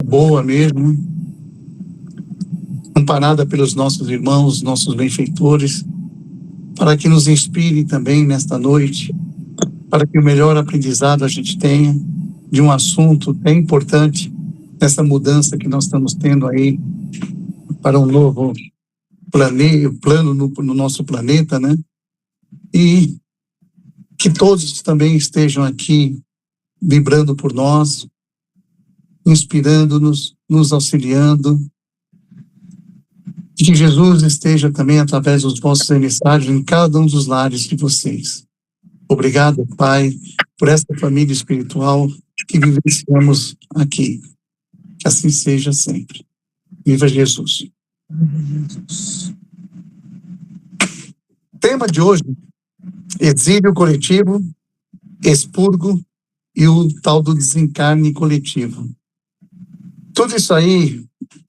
boa mesmo, amparada pelos nossos irmãos, nossos benfeitores, para que nos inspire também nesta noite, para que o melhor aprendizado a gente tenha de um assunto tão importante, nessa mudança que nós estamos tendo aí para um novo plano no nosso planeta, né? E que todos também estejam aqui vibrando por nós, inspirando-nos, nos auxiliando. Que Jesus esteja também através dos vossos emissários em cada um dos lares de vocês. Obrigado, Pai, por esta família espiritual que vivenciamos aqui. Que assim seja sempre. Viva Jesus. Tema de hoje: exílio coletivo, expurgo e o tal do desencarne coletivo. Tudo isso aí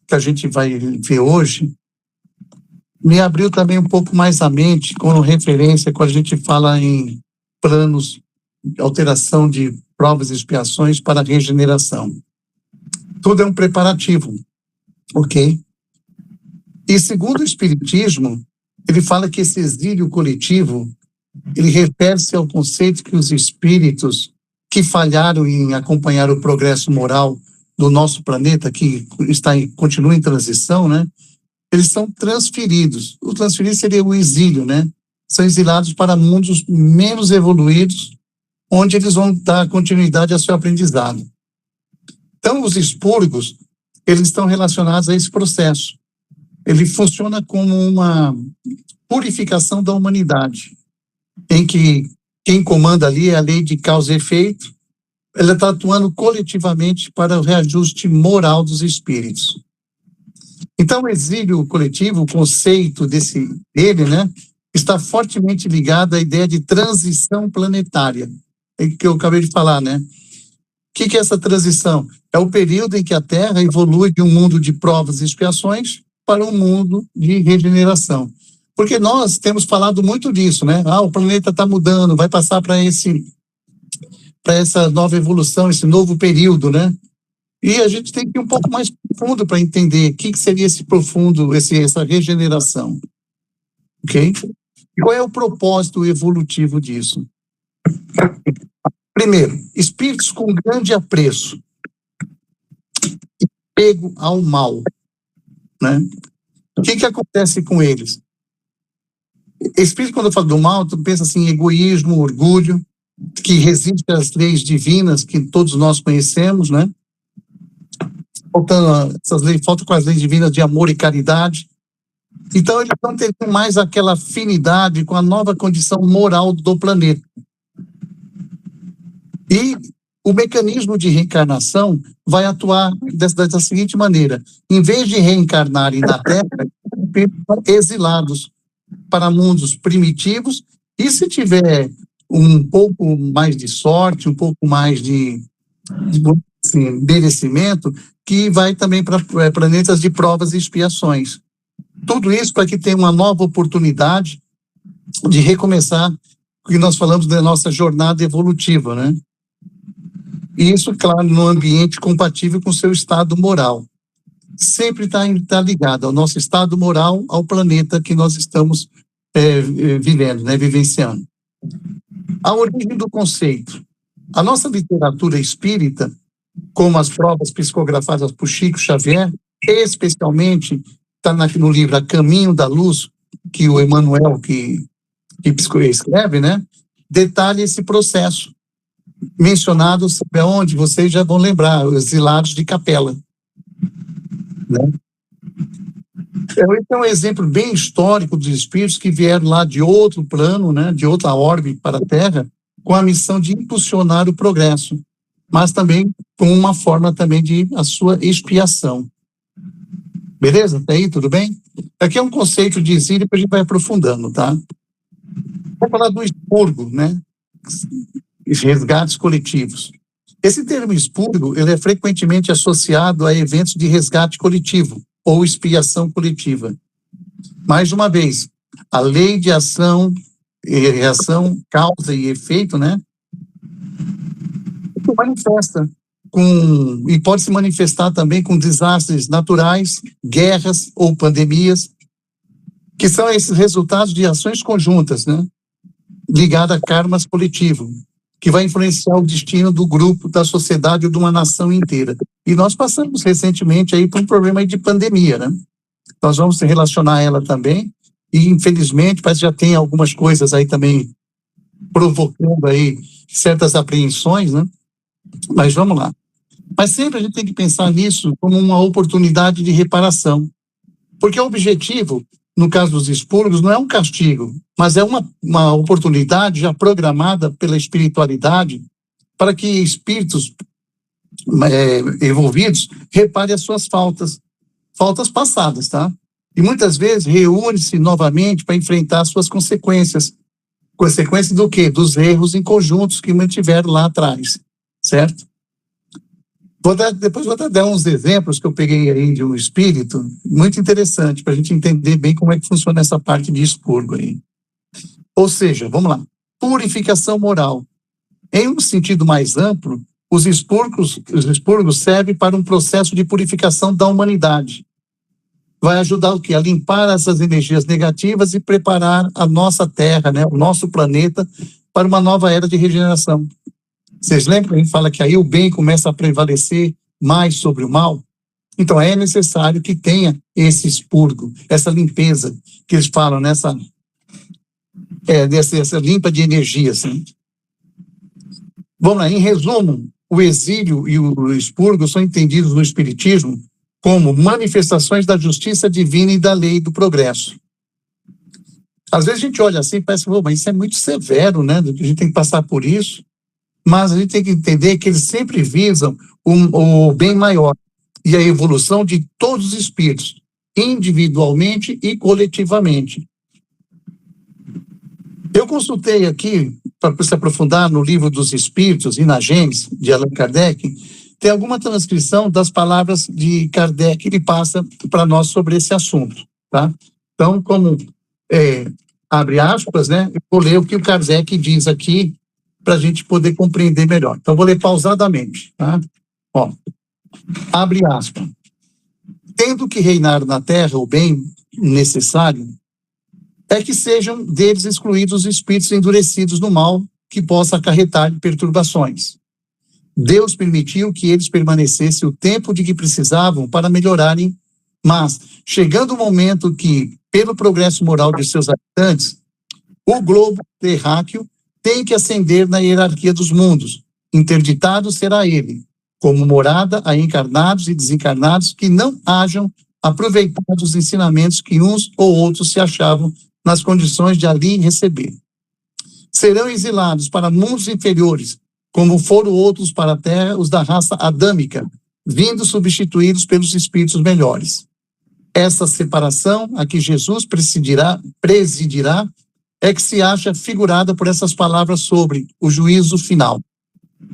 que a gente vai ver hoje me abriu também um pouco mais a mente com referência quando a gente fala em planos, alteração de provas e expiações para a regeneração. Tudo é um preparativo, ok? E segundo o Espiritismo, ele fala que esse exílio coletivo, ele refere-se ao conceito que os espíritos que falharam em acompanhar o progresso moral do nosso planeta, que continua em transição, né? Eles são transferidos. O transferido seria o exílio, né? São exilados para mundos menos evoluídos, onde eles vão dar continuidade ao seu aprendizado. Então, os expurgos, eles estão relacionados a esse processo. Ele funciona como uma purificação da humanidade, em que quem comanda ali é a lei de causa e efeito. Ela está atuando coletivamente para o reajuste moral dos espíritos. Então, o exílio coletivo, o conceito dele, né, está fortemente ligado à ideia de transição planetária, que eu acabei de falar, né? O que é essa transição? É o período em que a Terra evolui de um mundo de provas e expiações para um mundo de regeneração. Porque nós temos falado muito disso, né? O planeta está mudando, vai passar para essa nova evolução, esse novo período, né? E a gente tem que ir um pouco mais profundo para entender o que seria esse profundo, essa regeneração. Ok? E qual é o propósito evolutivo disso? Primeiro, espíritos com grande apreço e apego ao mal, né? O que acontece com eles? Espírito, quando eu falo do mal, tu pensa assim, egoísmo, orgulho, que resiste às leis divinas que todos nós conhecemos, né? Falta com as leis divinas de amor e caridade. Então, eles não teriam mais aquela afinidade com a nova condição moral do planeta. E o mecanismo de reencarnação vai atuar da seguinte maneira: em vez de reencarnarem na Terra, exilados para mundos primitivos, e se tiver um pouco mais de sorte, um pouco mais de merecimento, que vai também para planetas de provas e expiações. Tudo isso para que tenha uma nova oportunidade de recomeçar o que nós falamos da nossa jornada evolutiva, né? E isso, claro, num ambiente compatível com o seu estado moral. Sempre está ligado ao nosso estado moral, ao planeta que nós estamos vivendo, né, vivenciando. A origem do conceito. A nossa literatura espírita, como as provas psicografadas por Chico Xavier, especialmente está no livro A Caminho da Luz, que o Emmanuel que escreve, né, detalha esse processo. Mencionado, sabe aonde? Vocês já vão lembrar, os exilados de Capela. Né? Esse é um exemplo bem histórico dos espíritos que vieram lá de outro plano, né, de outra órbita para a Terra, com a missão de impulsionar o progresso, mas também com uma forma também de a sua expiação. Beleza? Tá aí, tudo bem? Aqui é um conceito de exílio que a gente vai aprofundando, tá? Vamos falar do expurgo, né? Resgates coletivos. Esse termo expurgo, ele é frequentemente associado a eventos de resgate coletivo ou expiação coletiva. Mais uma vez, a lei de ação e reação, causa e efeito, né? Manifesta e pode se manifestar também com desastres naturais, guerras ou pandemias, que são esses resultados de ações conjuntas, né, ligadas a karmas coletivo, que vai influenciar o destino do grupo, da sociedade ou de uma nação inteira. E nós passamos recentemente aí por um problema aí de pandemia, né? Nós vamos relacionar ela também, e infelizmente parece que já tem algumas coisas aí também provocando aí certas apreensões, né? Mas vamos lá. Mas sempre a gente tem que pensar nisso como uma oportunidade de reparação, porque o objetivo, no caso dos expurgos, não é um castigo, mas é uma oportunidade já programada pela espiritualidade para que espíritos envolvidos reparem as suas faltas passadas, tá? E muitas vezes reúne-se novamente para enfrentar as suas consequências. Consequência do quê? Dos erros em conjuntos que mantiveram lá atrás, certo? Depois vou dar uns exemplos que eu peguei aí de um espírito muito interessante para a gente entender bem como é que funciona essa parte de expurgo aí. Ou seja, vamos lá, purificação moral. Em um sentido mais amplo, os expurgos servem para um processo de purificação da humanidade. Vai ajudar o quê? A limpar essas energias negativas e preparar a nossa Terra, né, o nosso planeta, para uma nova era de regeneração. Vocês lembram que a gente fala que aí o bem começa a prevalecer mais sobre o mal? Então é necessário que tenha esse expurgo, essa limpeza que eles falam, essa limpa de energia, assim. Vamos lá, em resumo, o exílio e o expurgo são entendidos no Espiritismo como manifestações da justiça divina e da lei do progresso. Às vezes a gente olha assim e parece que, mas isso é muito severo, né? A gente tem que passar por isso. Mas a gente tem que entender que eles sempre visam o bem maior e a evolução de todos os espíritos, individualmente e coletivamente. Eu consultei aqui, para se aprofundar no Livro dos Espíritos e na Gênesis, de Allan Kardec, tem alguma transcrição das palavras de Kardec que ele passa para nós sobre esse assunto, tá? Então, como abre aspas, né, eu vou ler o que o Kardec diz aqui, para a gente poder compreender melhor. Então, vou ler pausadamente, tá? Ó, abre aspas. Tendo que reinar na terra o bem necessário, é que sejam deles excluídos os espíritos endurecidos no mal que possa acarretar perturbações. Deus permitiu que eles permanecessem o tempo de que precisavam para melhorarem, mas, chegando o momento que, pelo progresso moral de seus habitantes, o globo terráqueo tem que ascender na hierarquia dos mundos. Interditado será ele, como morada a encarnados e desencarnados que não hajam aproveitado os ensinamentos que uns ou outros se achavam nas condições de ali receber. Serão exilados para mundos inferiores, como foram outros para a terra os da raça adâmica, vindo substituídos pelos espíritos melhores. Essa separação a que Jesus presidirá é que se acha figurada por essas palavras sobre o juízo final.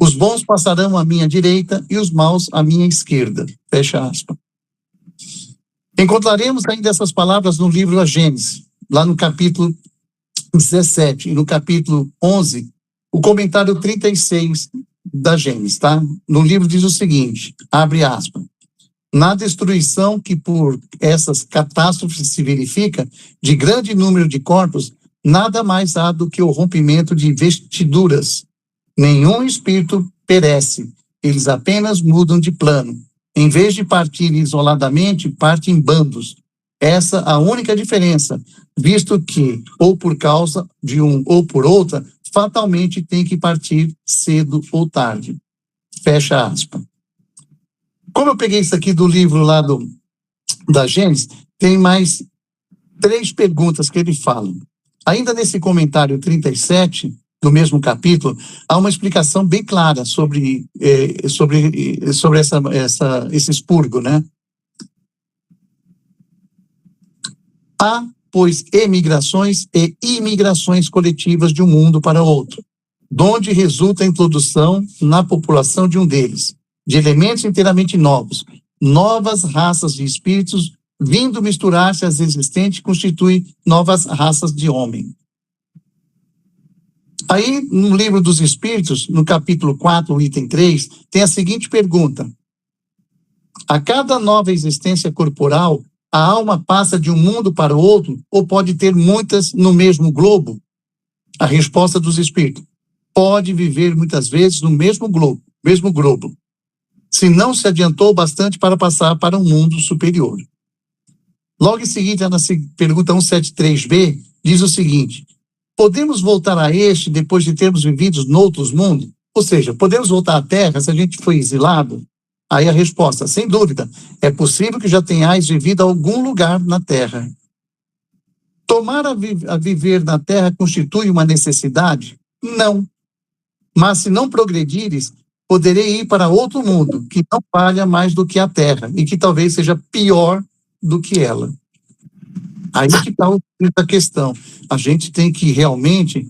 Os bons passarão à minha direita e os maus à minha esquerda. Fecha aspas. Encontraremos ainda essas palavras no livro A Gênesis, lá no capítulo 17 e no capítulo 11, o comentário 36 da Gênesis, tá? No livro diz o seguinte, abre aspas, na destruição que por essas catástrofes se verifica, de grande número de corpos, nada mais há do que o rompimento de vestiduras. Nenhum espírito perece, eles apenas mudam de plano. Em vez de partir isoladamente, partem em bandos. Essa a única diferença, visto que, ou por causa de um ou por outra, fatalmente tem que partir cedo ou tarde. Fecha aspas. Como eu peguei isso aqui do livro lá da Gênesis, tem mais 3 perguntas que ele fala. Ainda nesse comentário 37, do mesmo capítulo, há uma explicação bem clara sobre esse expurgo, né? Há, pois, emigrações e imigrações coletivas de um mundo para outro, donde resulta a introdução na população de um deles, de elementos inteiramente novos, novas raças de espíritos, vindo misturar-se às existentes, constitui novas raças de homem. Aí, no livro dos Espíritos, no capítulo 4, item 3, tem a seguinte pergunta: a cada nova existência corporal, a alma passa de um mundo para o outro ou pode ter muitas no mesmo globo? A resposta dos Espíritos: pode viver muitas vezes no mesmo globo, se não se adiantou bastante para passar para um mundo superior. Logo em seguida, na pergunta 173b, diz o seguinte: podemos voltar a este depois de termos vivido noutros mundos? Ou seja, podemos voltar à Terra se a gente foi exilado? Aí a resposta: sem dúvida, é possível que já tenhais vivido a algum lugar na Terra. Tomar a viver na Terra constitui uma necessidade? Não. Mas se não progredires, poderei ir para outro mundo, que não valha mais do que a Terra, e que talvez seja pior do que ela. Aí que está a questão. A gente tem que realmente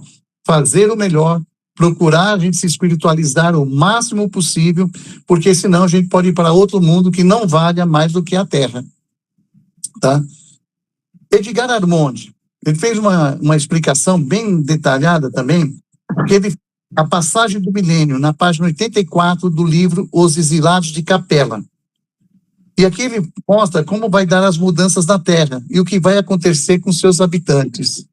fazer o melhor, procurar a gente se espiritualizar o máximo possível, porque senão a gente pode ir para outro mundo que não valha mais do que a Terra. Tá? Edgar Armond, ele fez uma explicação bem detalhada também, porque a passagem do milênio, na página 84 do livro Os Exilados de Capela. E aqui ele mostra como vai dar as mudanças na Terra e o que vai acontecer com seus habitantes.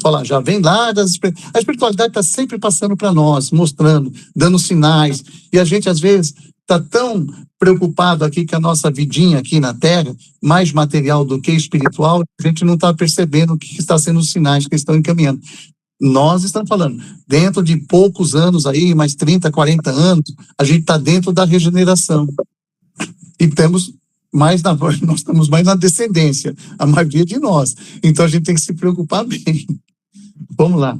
Olha, já vem lá, a espiritualidade está sempre passando para nós, mostrando, dando sinais, e a gente às vezes está tão preocupado aqui com a nossa vidinha aqui na Terra, mais material do que espiritual, a gente não está percebendo o que está sendo os sinais que estão encaminhando. Nós estamos falando, dentro de poucos anos aí, mais 30, 40 anos, a gente está dentro da regeneração. E nós estamos mais na descendência, a maioria de nós. Então a gente tem que se preocupar bem. Vamos lá.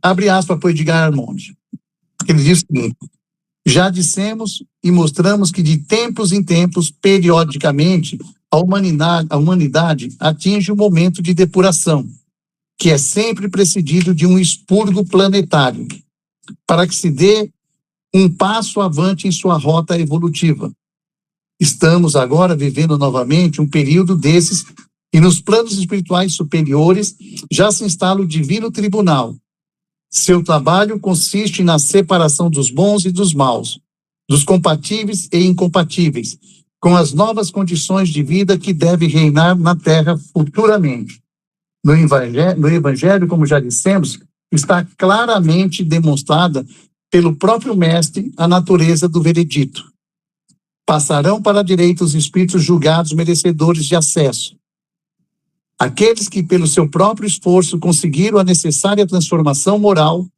Abre aspas para o Edgar Armond. Ele diz o seguinte: já dissemos e mostramos que de tempos em tempos, periodicamente, a humanidade atinge um momento de depuração, que é sempre precedido de um expurgo planetário, para que se dê um passo avante em sua rota evolutiva. Estamos agora vivendo novamente um período desses, e nos planos espirituais superiores já se instala o Divino Tribunal. Seu trabalho consiste na separação dos bons e dos maus, dos compatíveis e incompatíveis, com as novas condições de vida que devem reinar na Terra futuramente. No Evangelho, como já dissemos, está claramente demonstrada pelo próprio Mestre a natureza do veredito. Passarão para a direita os espíritos julgados merecedores de acesso. Aqueles que, pelo seu próprio esforço, conseguiram a necessária transformação moral,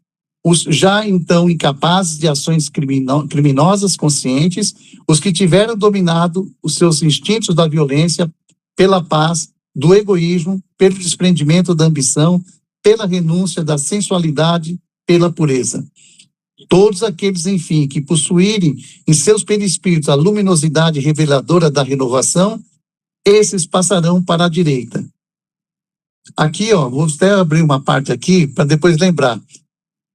os já então incapazes de ações criminosas conscientes, os que tiveram dominado os seus instintos da violência pela paz, do egoísmo, pelo desprendimento da ambição, pela renúncia da sensualidade, pela pureza. Todos aqueles, enfim, que possuírem em seus perispíritos a luminosidade reveladora da renovação, esses passarão para a direita. Aqui, vou até abrir uma parte aqui para depois lembrar.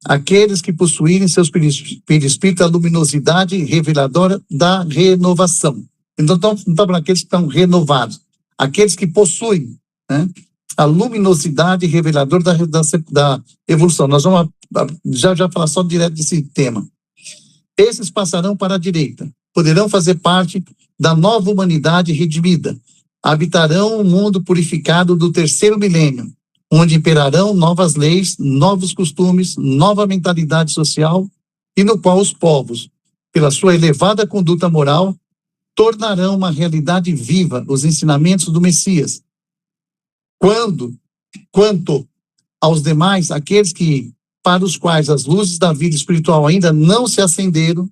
Aqueles que possuírem em seus perispíritos a luminosidade reveladora da renovação. Então, não está para aqueles que estão renovados. Aqueles que possuem, né, a luminosidade reveladora da evolução. Nós vamos já falar só direto desse tema. Esses passarão para a direita, poderão fazer parte da nova humanidade redimida, habitarão o mundo purificado do terceiro milênio, onde imperarão novas leis, novos costumes, nova mentalidade social, e no qual os povos, pela sua elevada conduta moral, tornarão uma realidade viva os ensinamentos do Messias. Quanto aos demais, aqueles para os quais as luzes da vida espiritual ainda não se acenderam,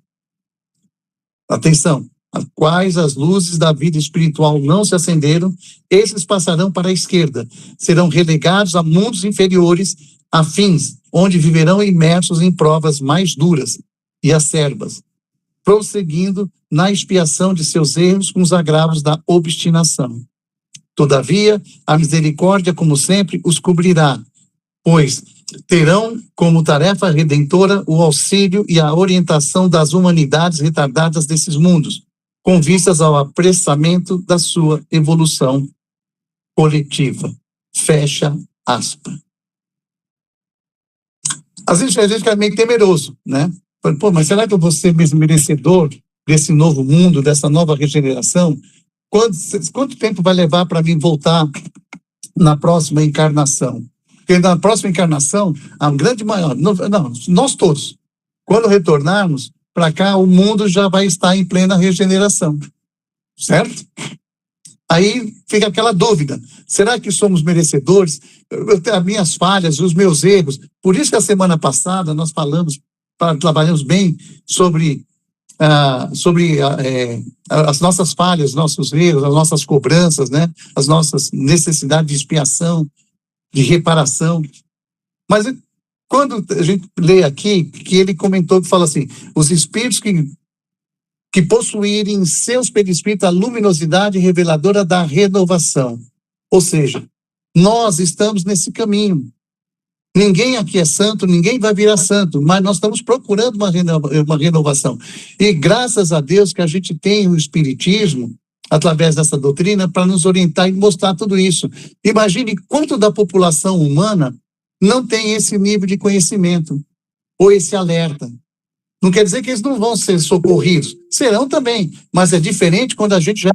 atenção, a quais as luzes da vida espiritual não se acenderam, esses passarão para a esquerda, serão relegados a mundos inferiores, afins, onde viverão imersos em provas mais duras e acerbas, prosseguindo na expiação de seus erros com os agravos da obstinação. Todavia, a misericórdia, como sempre, os cobrirá, pois terão como tarefa redentora o auxílio e a orientação das humanidades retardadas desses mundos, com vistas ao apressamento da sua evolução coletiva. Fecha aspas. Às vezes a gente fica meio temeroso, né? Pô, mas será que eu vou ser mesmo merecedor desse novo mundo, dessa nova regeneração? Quanto tempo vai levar para mim voltar na próxima encarnação? Porque na próxima encarnação, a grande maior, não, nós todos, quando retornarmos para cá, o mundo já vai estar em plena regeneração, certo? Aí fica aquela dúvida, será que somos merecedores? Eu tenho as minhas falhas, os meus erros. Por isso que a semana passada nós trabalhamos bem sobre as nossas falhas, nossos erros, as nossas cobranças, né? As nossas necessidades de expiação, de reparação. Mas quando a gente lê aqui, que ele comentou, que fala assim, os espíritos que possuírem em seus perispíritos a luminosidade reveladora da renovação. Ou seja, nós estamos nesse caminho. Ninguém aqui é santo, ninguém vai virar santo, mas nós estamos procurando uma renovação. E graças a Deus que a gente tem o Espiritismo, através dessa doutrina, para nos orientar e mostrar tudo isso. Imagine quanto da população humana não tem esse nível de conhecimento, ou esse alerta. Não quer dizer que eles não vão ser socorridos. Serão também, mas é diferente quando a gente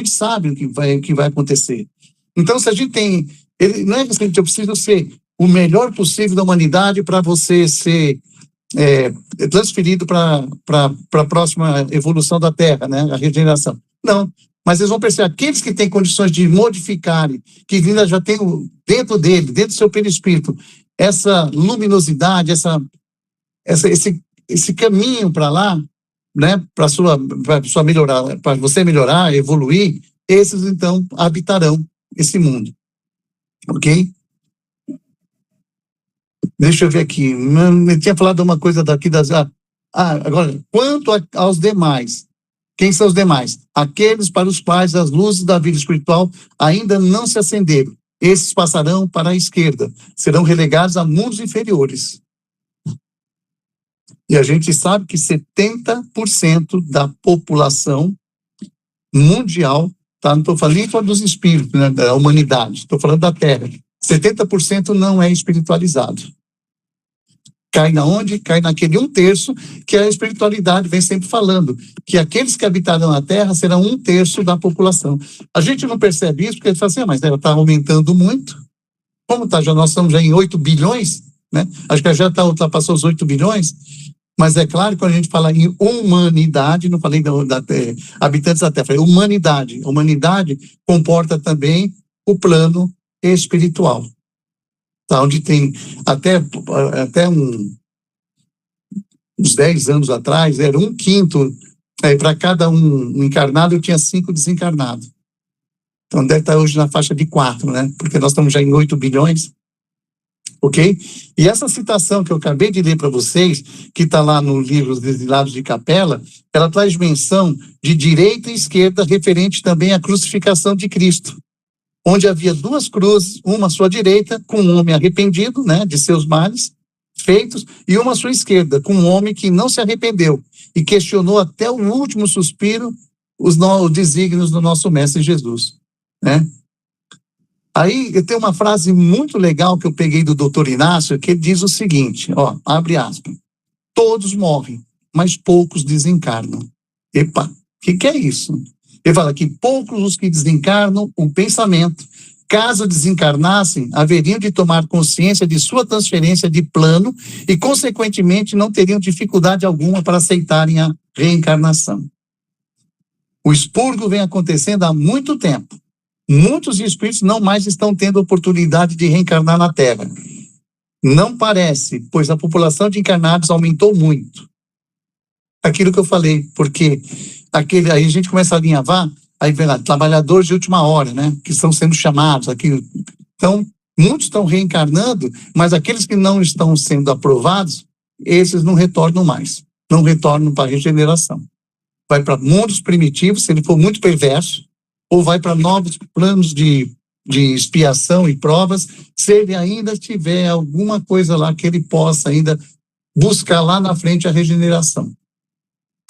sabe o que vai acontecer. Então, se a gente tem... não é que eu preciso ser o melhor possível da humanidade para você ser transferido para a próxima evolução da Terra, né? A regeneração. Não, mas eles vão perceber, aqueles que têm condições de modificarem, que ainda já tem dentro dele, dentro do seu perispírito, essa luminosidade, esse caminho para lá, né, para sua melhorar, para você melhorar, evoluir, esses então habitarão esse mundo. Ok? Deixa eu ver aqui. Eu tinha falado uma coisa daqui das... agora, quanto aos demais, quem são os demais? Aqueles para os quais as luzes da vida espiritual ainda não se acenderam. Esses passarão para a esquerda, serão relegados a mundos inferiores. E a gente sabe que 70% da população mundial, tá? Não estou falando nem dos espíritos, né, da humanidade, estou falando da Terra. 70% não é espiritualizado. Cai na onde? Cai naquele 1/3 que a espiritualidade vem sempre falando, que aqueles que habitarão a Terra serão 1/3 da população. A gente não percebe isso porque a gente fala assim, mas ela está aumentando muito. Como está? Nós estamos já em 8 bilhões, né? Acho que já ultrapassou os 8 bilhões. Mas é claro que quando a gente fala em humanidade, não falei habitantes da Terra, falei humanidade. Humanidade comporta também o plano espiritual. Tá, onde tem até uns 10 anos atrás, era 1/5, para cada um encarnado, tinha 5 desencarnados. Então deve estar hoje na faixa de 4, né? Porque nós estamos já em 8 bilhões. Ok? E essa citação que eu acabei de ler para vocês, que está lá no livro Os Exilados de Capela, ela traz menção de direita e esquerda referente também à crucificação de Cristo, onde havia 2 cruzes, uma à sua direita, com um homem arrependido, né, de seus males feitos, e uma à sua esquerda, com um homem que não se arrependeu e questionou até o último suspiro os desígnios do nosso Mestre Jesus, né? Aí eu tenho uma frase muito legal que eu peguei do Dr. Inácio, que ele diz o seguinte, ó, abre aspas, todos morrem, mas poucos desencarnam. Epa, o que é isso? Ele fala que poucos os que desencarnam o pensamento. Caso desencarnassem, haveriam de tomar consciência de sua transferência de plano e, consequentemente, não teriam dificuldade alguma para aceitarem a reencarnação. O expurgo vem acontecendo há muito tempo. Muitos espíritos não mais estão tendo oportunidade de reencarnar na Terra. Não parece, pois a população de encarnados aumentou muito. Aquilo que eu falei, porque aí a gente começa a alinhavar, aí vem lá, trabalhadores de última hora, né, que estão sendo chamados. Então, muitos estão reencarnando, mas aqueles que não estão sendo aprovados, esses não retornam mais, não retornam para a regeneração. Vai para mundos primitivos, se ele for muito perverso, ou vai para novos planos de expiação e provas, se ele ainda tiver alguma coisa lá que ele possa ainda buscar lá na frente a regeneração.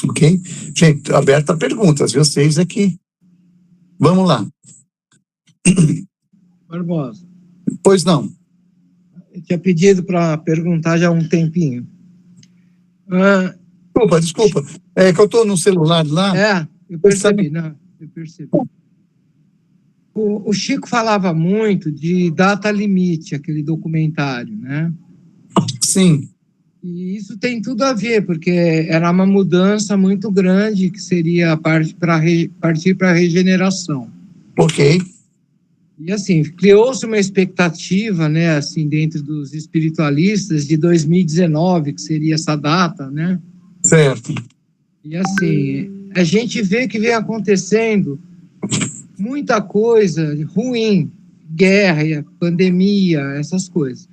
Ok? Gente, aberta a perguntas, vocês aqui. Vamos lá. Barbosa. Pois não. Eu tinha pedido para perguntar já há um tempinho. Desculpa. É que eu estou no celular lá. Eu percebi. O Chico falava muito de Data Limite, aquele documentário, né? Sim. E isso tem tudo a ver, porque era uma mudança muito grande que seria partir para a regeneração. Ok. E assim, criou-se uma expectativa, né, assim, dentro dos espiritualistas de 2019, que seria essa data, né? Certo. E assim, a gente vê que vem acontecendo muita coisa ruim, guerra, pandemia, essas coisas.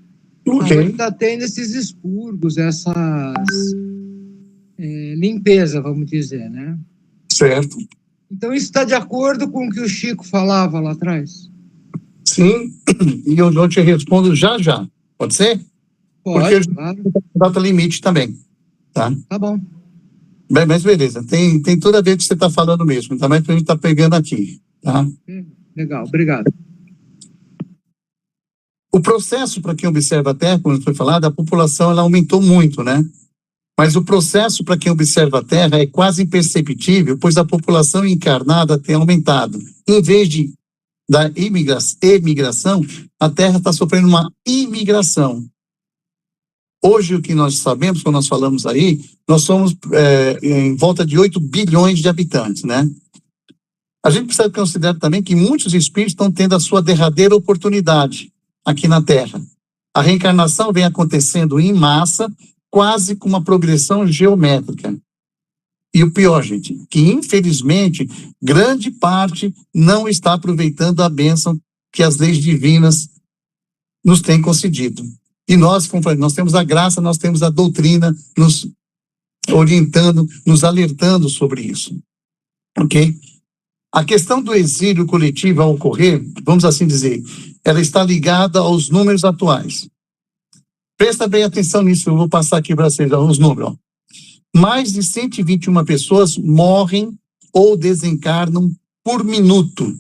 Ok. Mas está tendo esses expurgos, essas limpeza, vamos dizer, né? Certo. Então isso está de acordo com o que o Chico falava lá atrás? Sim, e eu te respondo já. Pode ser? Pode, claro. Data limite também, tá? Tá bom. Bem, mas beleza, tem tudo a ver com o que você está falando mesmo, também que a gente está pegando aqui, tá? Legal, obrigado. O processo, para quem observa a Terra, como foi falado, a população ela aumentou muito, né? Mas o processo, para quem observa a Terra, é quase imperceptível, pois a população encarnada tem aumentado. Em vez da emigração, a Terra está sofrendo uma imigração. Hoje, o que nós sabemos, quando nós falamos aí, nós somos em volta de 8 bilhões de habitantes, né? A gente precisa considerar também que muitos espíritos estão tendo a sua derradeira oportunidade aqui na Terra. A reencarnação vem acontecendo em massa, quase com uma progressão geométrica. E o pior, gente, que infelizmente grande parte não está aproveitando a bênção que as leis divinas nos têm concedido. E nós, como falei, nós temos a graça, nós temos a doutrina nos orientando, nos alertando sobre isso. Ok? A questão do exílio coletivo a ocorrer, vamos assim dizer, ela está ligada aos números atuais. Presta bem atenção nisso, eu vou passar aqui para vocês os números. Mais de 121 pessoas morrem ou desencarnam por minuto.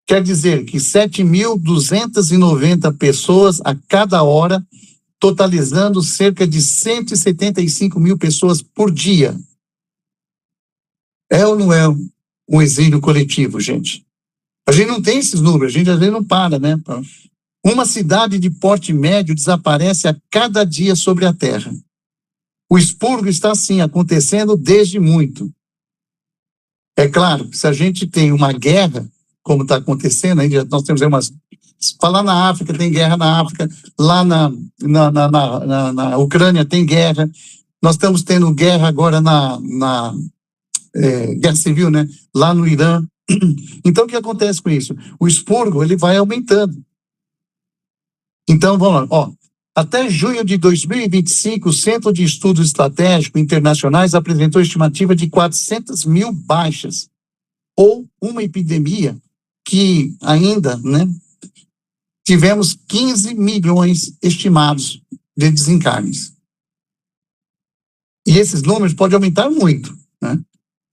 Quer dizer que 7.290 pessoas a cada hora, totalizando cerca de 175 mil pessoas por dia. É ou não é um exílio coletivo, gente? A gente não tem esses números, a gente às vezes não para, né? Uma cidade de porte médio desaparece a cada dia sobre a Terra. O expurgo está, sim, acontecendo desde muito. É claro que se a gente tem uma guerra, como está acontecendo, aí nós temos aí umas... Falar na África, tem guerra na África, lá na Ucrânia tem guerra, nós estamos tendo guerra agora guerra civil, né? Lá no Irã. Então, o que acontece com isso? O expurgo, ele vai aumentando. Então, vamos lá, até junho de 2025, o Centro de Estudos Estratégicos Internacionais apresentou estimativa de 400 mil baixas, ou uma epidemia que ainda, né, tivemos 15 milhões estimados de desencarnes. E esses números podem aumentar muito, né?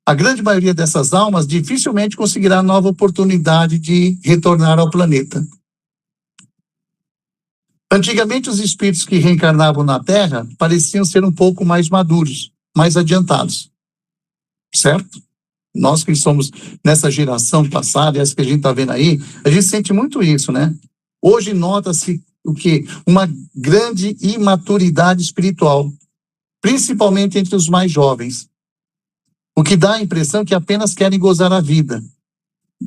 A grande maioria dessas almas dificilmente conseguirá nova oportunidade de retornar ao planeta. Antigamente, os espíritos que reencarnavam na Terra pareciam ser um pouco mais maduros, mais adiantados. Certo? Nós que somos nessa geração passada, essa que a gente está vendo aí, a gente sente muito isso, né? Hoje nota-se o quê? Uma grande imaturidade espiritual, principalmente entre os mais jovens. O que dá a impressão que apenas querem gozar a vida.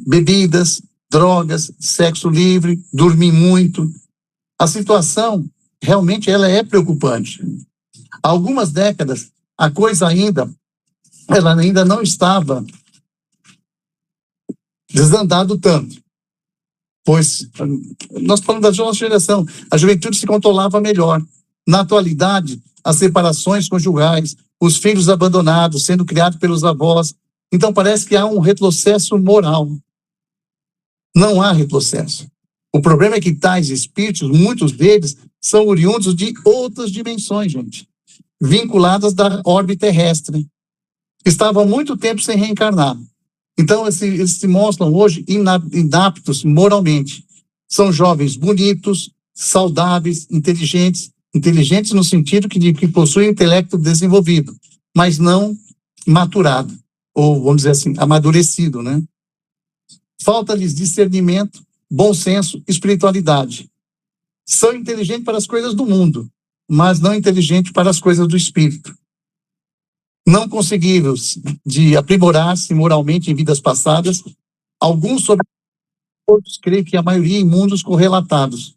Bebidas, drogas, sexo livre, dormir muito. A situação, realmente, ela é preocupante. Há algumas décadas, a coisa ela ainda não estava desandado tanto. Pois, nós falamos da nossa geração, a juventude se controlava melhor. Na atualidade, as separações conjugais, os filhos abandonados, sendo criados pelos avós. Então, parece que há um retrocesso moral. Não há retrocesso. O problema é que tais espíritos, muitos deles, são oriundos de outras dimensões, gente, vinculadas da órbita terrestre. Estavam há muito tempo sem reencarnar. Então, eles se mostram hoje inaptos moralmente. São jovens bonitos, saudáveis, inteligentes no sentido que possuem intelecto desenvolvido, mas não maturado, ou vamos dizer assim, amadurecido, né? Falta-lhes discernimento, bom senso, espiritualidade. São inteligentes para as coisas do mundo, mas não inteligentes para as coisas do espírito. Não conseguiram de aprimorar-se moralmente em vidas passadas, alguns sobre outros creem que a maioria em mundos correlatados.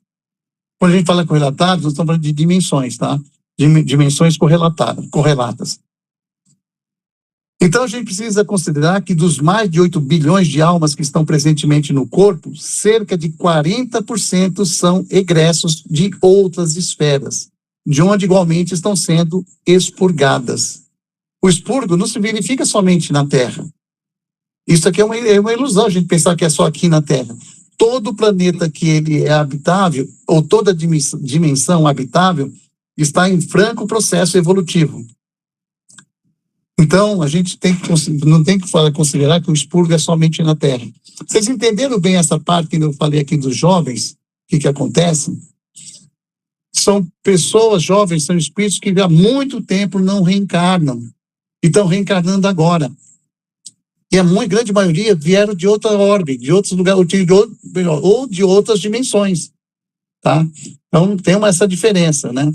Quando a gente fala correlatados, nós estamos falando de dimensões, tá? Dimensões correlatas. Então, a gente precisa considerar que dos mais de 8 bilhões de almas que estão presentemente no corpo, cerca de 40% são egressos de outras esferas, de onde igualmente estão sendo expurgadas. O expurgo não se verifica somente na Terra. Isso aqui é uma ilusão, a gente pensar que é só aqui na Terra. Todo planeta que ele é habitável, ou toda dimensão habitável, está em franco processo evolutivo. Então, a gente não tem que considerar que o expurgo é somente na Terra. Vocês entenderam bem essa parte que eu falei aqui dos jovens? O que acontece? São pessoas jovens, são espíritos que há muito tempo não reencarnam. E estão reencarnando agora. E a grande maioria vieram de outra órbita, de outros lugares, ou de outras dimensões. Tá? Então, tem essa diferença, né?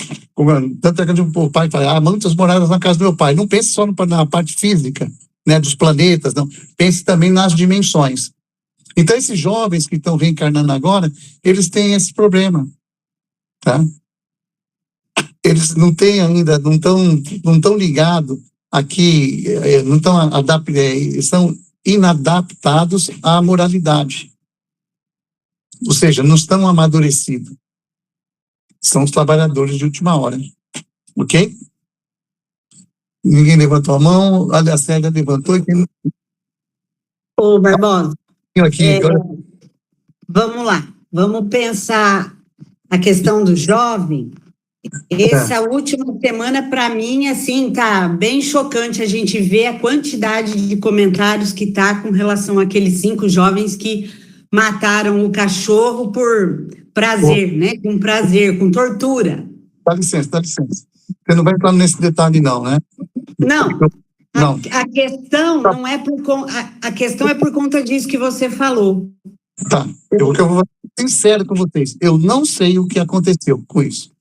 Tanto é que o pai fala, muitas moradas na casa do meu pai. Não pense só na parte física, né, dos planetas, não. Pense também nas dimensões. Então, esses jovens que estão reencarnando agora, eles têm esse problema, tá? Eles não têm ainda, não estão ligados aqui, não estão são inadaptados à moralidade. Ou seja, não estão amadurecidos. São os trabalhadores de última hora. Ok? Ninguém levantou a mão, a Célia levantou. Ô, Barbosa, aqui, agora... vamos lá. Vamos pensar a questão do jovem. Essa última semana, para mim, assim, tá bem chocante a gente ver a quantidade de comentários que tá com relação àqueles 5 jovens que mataram o cachorro por prazer, né? Com prazer, com tortura. Dá licença. Você não vai entrar nesse detalhe, não, né? Não. Não. A questão não é a questão é por conta disso que você falou. Tá. Eu vou ser sincero com vocês. Eu não sei o que aconteceu com isso.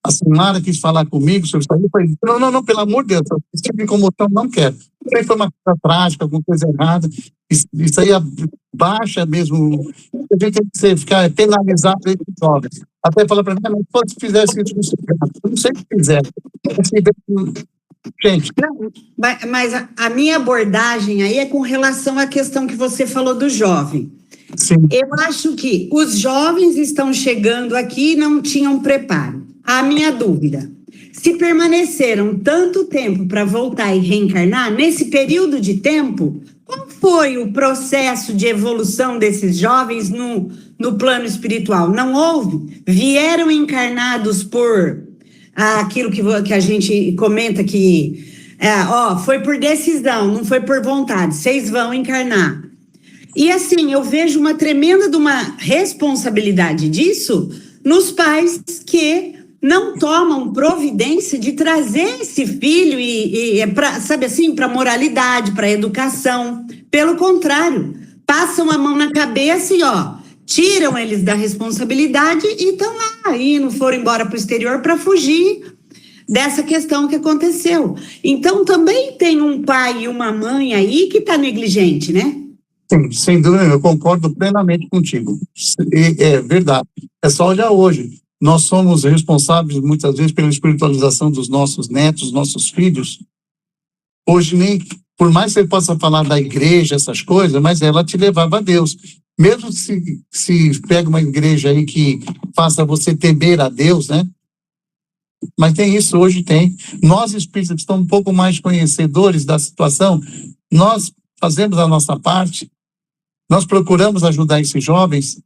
A Simara quis falar comigo sobre isso aí. Eu falei, não, pelo amor de Deus, esse tipo de comoção não quero. Isso aí foi uma coisa trágica, alguma coisa errada. Isso aí baixa mesmo. A gente tem que ficar penalizado esses jovens. Até falar para mim, mas se fizesse isso, eu não sei o que fizeram. Gente. Não, mas a minha abordagem aí é com relação à questão que você falou do jovem. Sim. Eu acho que os jovens estão chegando aqui e não tinham preparo. A minha dúvida, se permaneceram tanto tempo para voltar e reencarnar, nesse período de tempo, qual foi o processo de evolução desses jovens no plano espiritual? Não houve? Vieram encarnados por aquilo que a gente comenta que foi por decisão, não foi por vontade, vocês vão encarnar. E assim, eu vejo uma tremenda de uma responsabilidade disso nos pais que não tomam providência de trazer esse filho para a moralidade, para a educação. Pelo contrário, passam a mão na cabeça e tiram eles da responsabilidade e estão lá, e não foram embora para o exterior para fugir dessa questão que aconteceu. Então, também tem um pai e uma mãe aí que está negligente, né? Sim, sem dúvida, eu concordo plenamente contigo. É verdade. É só olhar hoje. Nós somos responsáveis, muitas vezes, pela espiritualização dos nossos netos, nossos filhos. Hoje, nem, por mais que você possa falar da igreja, essas coisas, mas ela te levava a Deus. Mesmo se pega uma igreja aí que faça você temer a Deus, né? Mas tem isso, hoje tem. Nós, espíritas, que estamos um pouco mais conhecedores da situação, nós fazemos a nossa parte, nós procuramos ajudar esses jovens,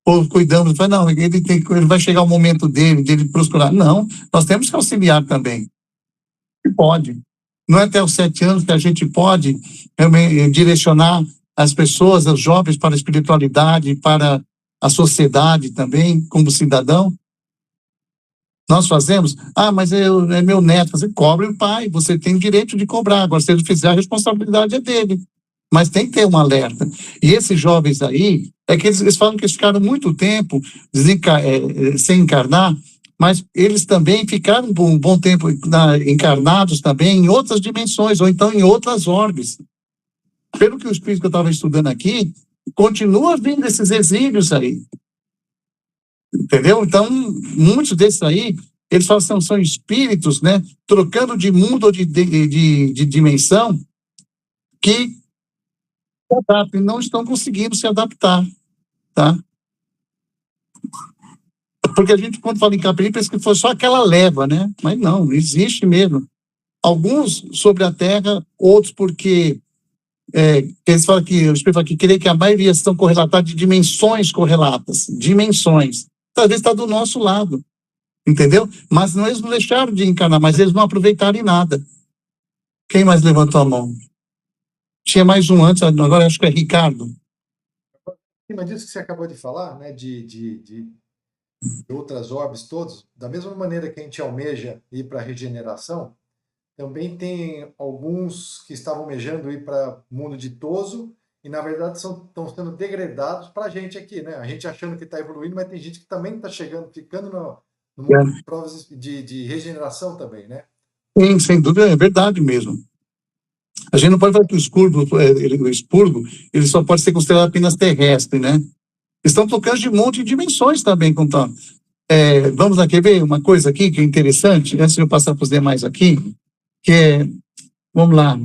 ou cuidamos, não, ele vai chegar o momento dele procurar. Não, nós temos que auxiliar também. E pode. Não é até os 7 anos que a gente pode direcionar as pessoas, os jovens, para a espiritualidade, para a sociedade também, como cidadão? Nós fazemos, mas é meu neto, você cobre o pai, você tem o direito de cobrar, agora se ele fizer, a responsabilidade é dele. Mas tem que ter um alerta. E esses jovens aí, é que eles falam que eles ficaram muito tempo sem encarnar, mas eles também ficaram um bom tempo encarnados também em outras dimensões, ou então em outras orbes. Pelo que o espírito que eu estava estudando aqui, continua vindo esses exílios aí. Entendeu? Então, muitos desses aí, eles falam que são espíritos, né, trocando de mundo ou de dimensão, que se adaptam e não estão conseguindo se adaptar, tá? Porque a gente, quando fala em capelinho, pensa que foi só aquela leva, né? Mas não existe mesmo. Alguns sobre a Terra, outros porque eles falam que, o espírito fala que creio que a maioria estão correlatados de dimensões correlatas, dimensões. Talvez está do nosso lado, entendeu? Mas não, eles não deixaram de encarnar, mas eles não aproveitaram em nada. Quem mais levantou a mão? Tinha mais um antes, agora acho que é Ricardo. Mas disso que você acabou de falar, né, de outras orbes todos, da mesma maneira que a gente almeja ir para a regeneração, também tem alguns que estavam almejando ir para o mundo ditoso e, na verdade, estão sendo degradados para a gente aqui, né? A gente achando que está evoluindo, mas tem gente que também está ficando no mundo de provas de regeneração também, né? Sim, sem dúvida, é verdade mesmo. A gente não pode falar que o expurgo, ele só pode ser considerado apenas terrestre, né? Estão tocando de um monte de dimensões também, como tá. Vamos aqui ver uma coisa aqui que é interessante, antes de eu passar para os demais aqui, que vamos lá,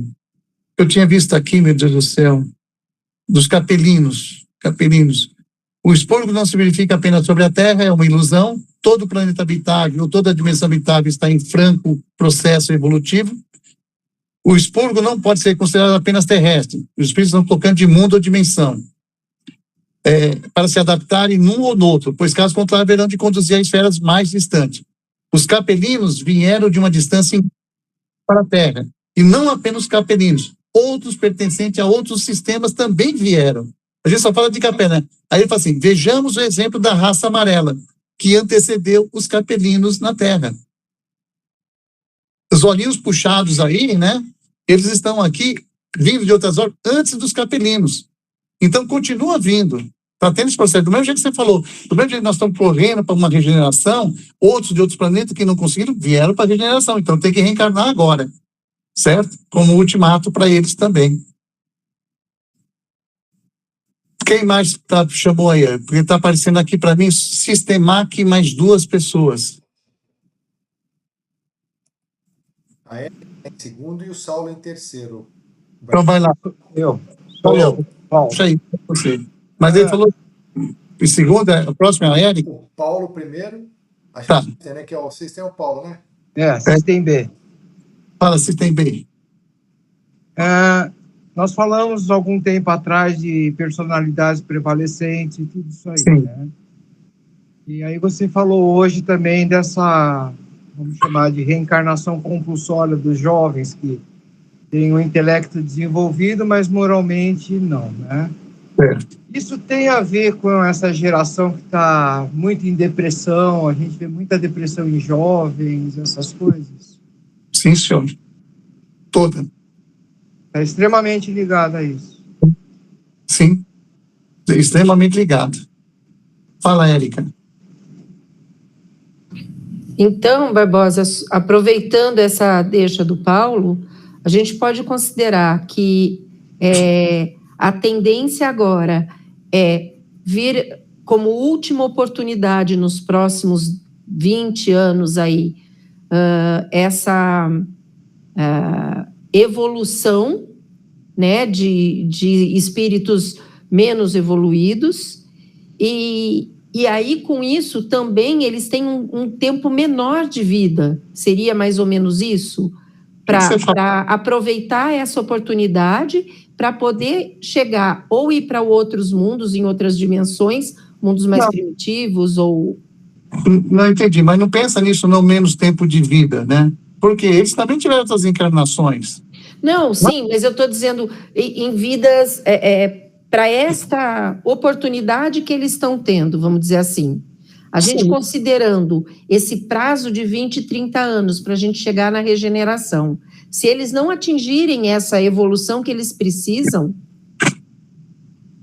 eu tinha visto aqui, meu Deus do céu, dos capelinos. O expurgo não se verifica apenas sobre a Terra, é uma ilusão, todo o planeta habitável, toda a dimensão habitável está em franco processo evolutivo. O expurgo não pode ser considerado apenas terrestre, os espíritos estão tocando de mundo ou dimensão, para se adaptarem num ou no outro, pois caso contrário haverão de conduzir a esferas mais distantes. Os capelinos vieram de uma distância para a Terra, e não apenas os capelinos, outros pertencentes a outros sistemas também vieram. A gente só fala de capela, né? Aí ele fala assim, vejamos o exemplo da raça amarela, que antecedeu os capelinos na Terra. Os olhinhos puxados aí, né? Eles estão aqui, vindo de outras horas, antes dos capelinos. Então, continua vindo. Está tendo esse processo. Do mesmo jeito que você falou, do mesmo jeito que nós estamos correndo para uma regeneração, outros de outros planetas que não conseguiram, vieram para a regeneração. Então, tem que reencarnar agora. Certo? Como ultimato para eles também. Quem mais chamou aí? Porque está aparecendo aqui para mim, Sistemac mais 2 pessoas. A Érica em segundo e o Saulo em terceiro. Então vai lá. Paulo. Puxa aí, você. Mas ele falou, em segundo, a próxima é a Érica? O Paulo primeiro. Acho tá. Que né, que é o Sistema é o Paulo, né? Sistema B. Fala, Sistema B. Nós falamos algum tempo atrás de personalidades prevalecentes e tudo isso aí, sim. Né? E aí você falou hoje também dessa, vamos chamar de reencarnação compulsória dos jovens que têm um intelecto desenvolvido, mas moralmente não, né? Isso tem a ver com essa geração que está muito em depressão, a gente vê muita depressão em jovens, essas coisas? Sim, senhor. Toda. Está extremamente ligado a isso. Sim, extremamente ligado. Fala, Érica. Então, Barbosa, aproveitando essa deixa do Paulo, a gente pode considerar que a tendência agora é vir como última oportunidade nos próximos 20 anos aí, essa evolução, né, de espíritos menos evoluídos, e aí com isso também eles têm um tempo menor de vida, seria mais ou menos isso? Para aproveitar essa oportunidade, para poder chegar ou ir para outros mundos, em outras dimensões, mundos mais primitivos ou... Não entendi, mas não pensa nisso, não menos tempo de vida, né? Porque eles também tiveram essas encarnações. Não, sim, mas eu estou dizendo em vidas para esta oportunidade que eles estão tendo, vamos dizer assim. A gente Sim. considerando esse prazo de 20, 30 anos para a gente chegar na regeneração, se eles não atingirem essa evolução que eles precisam,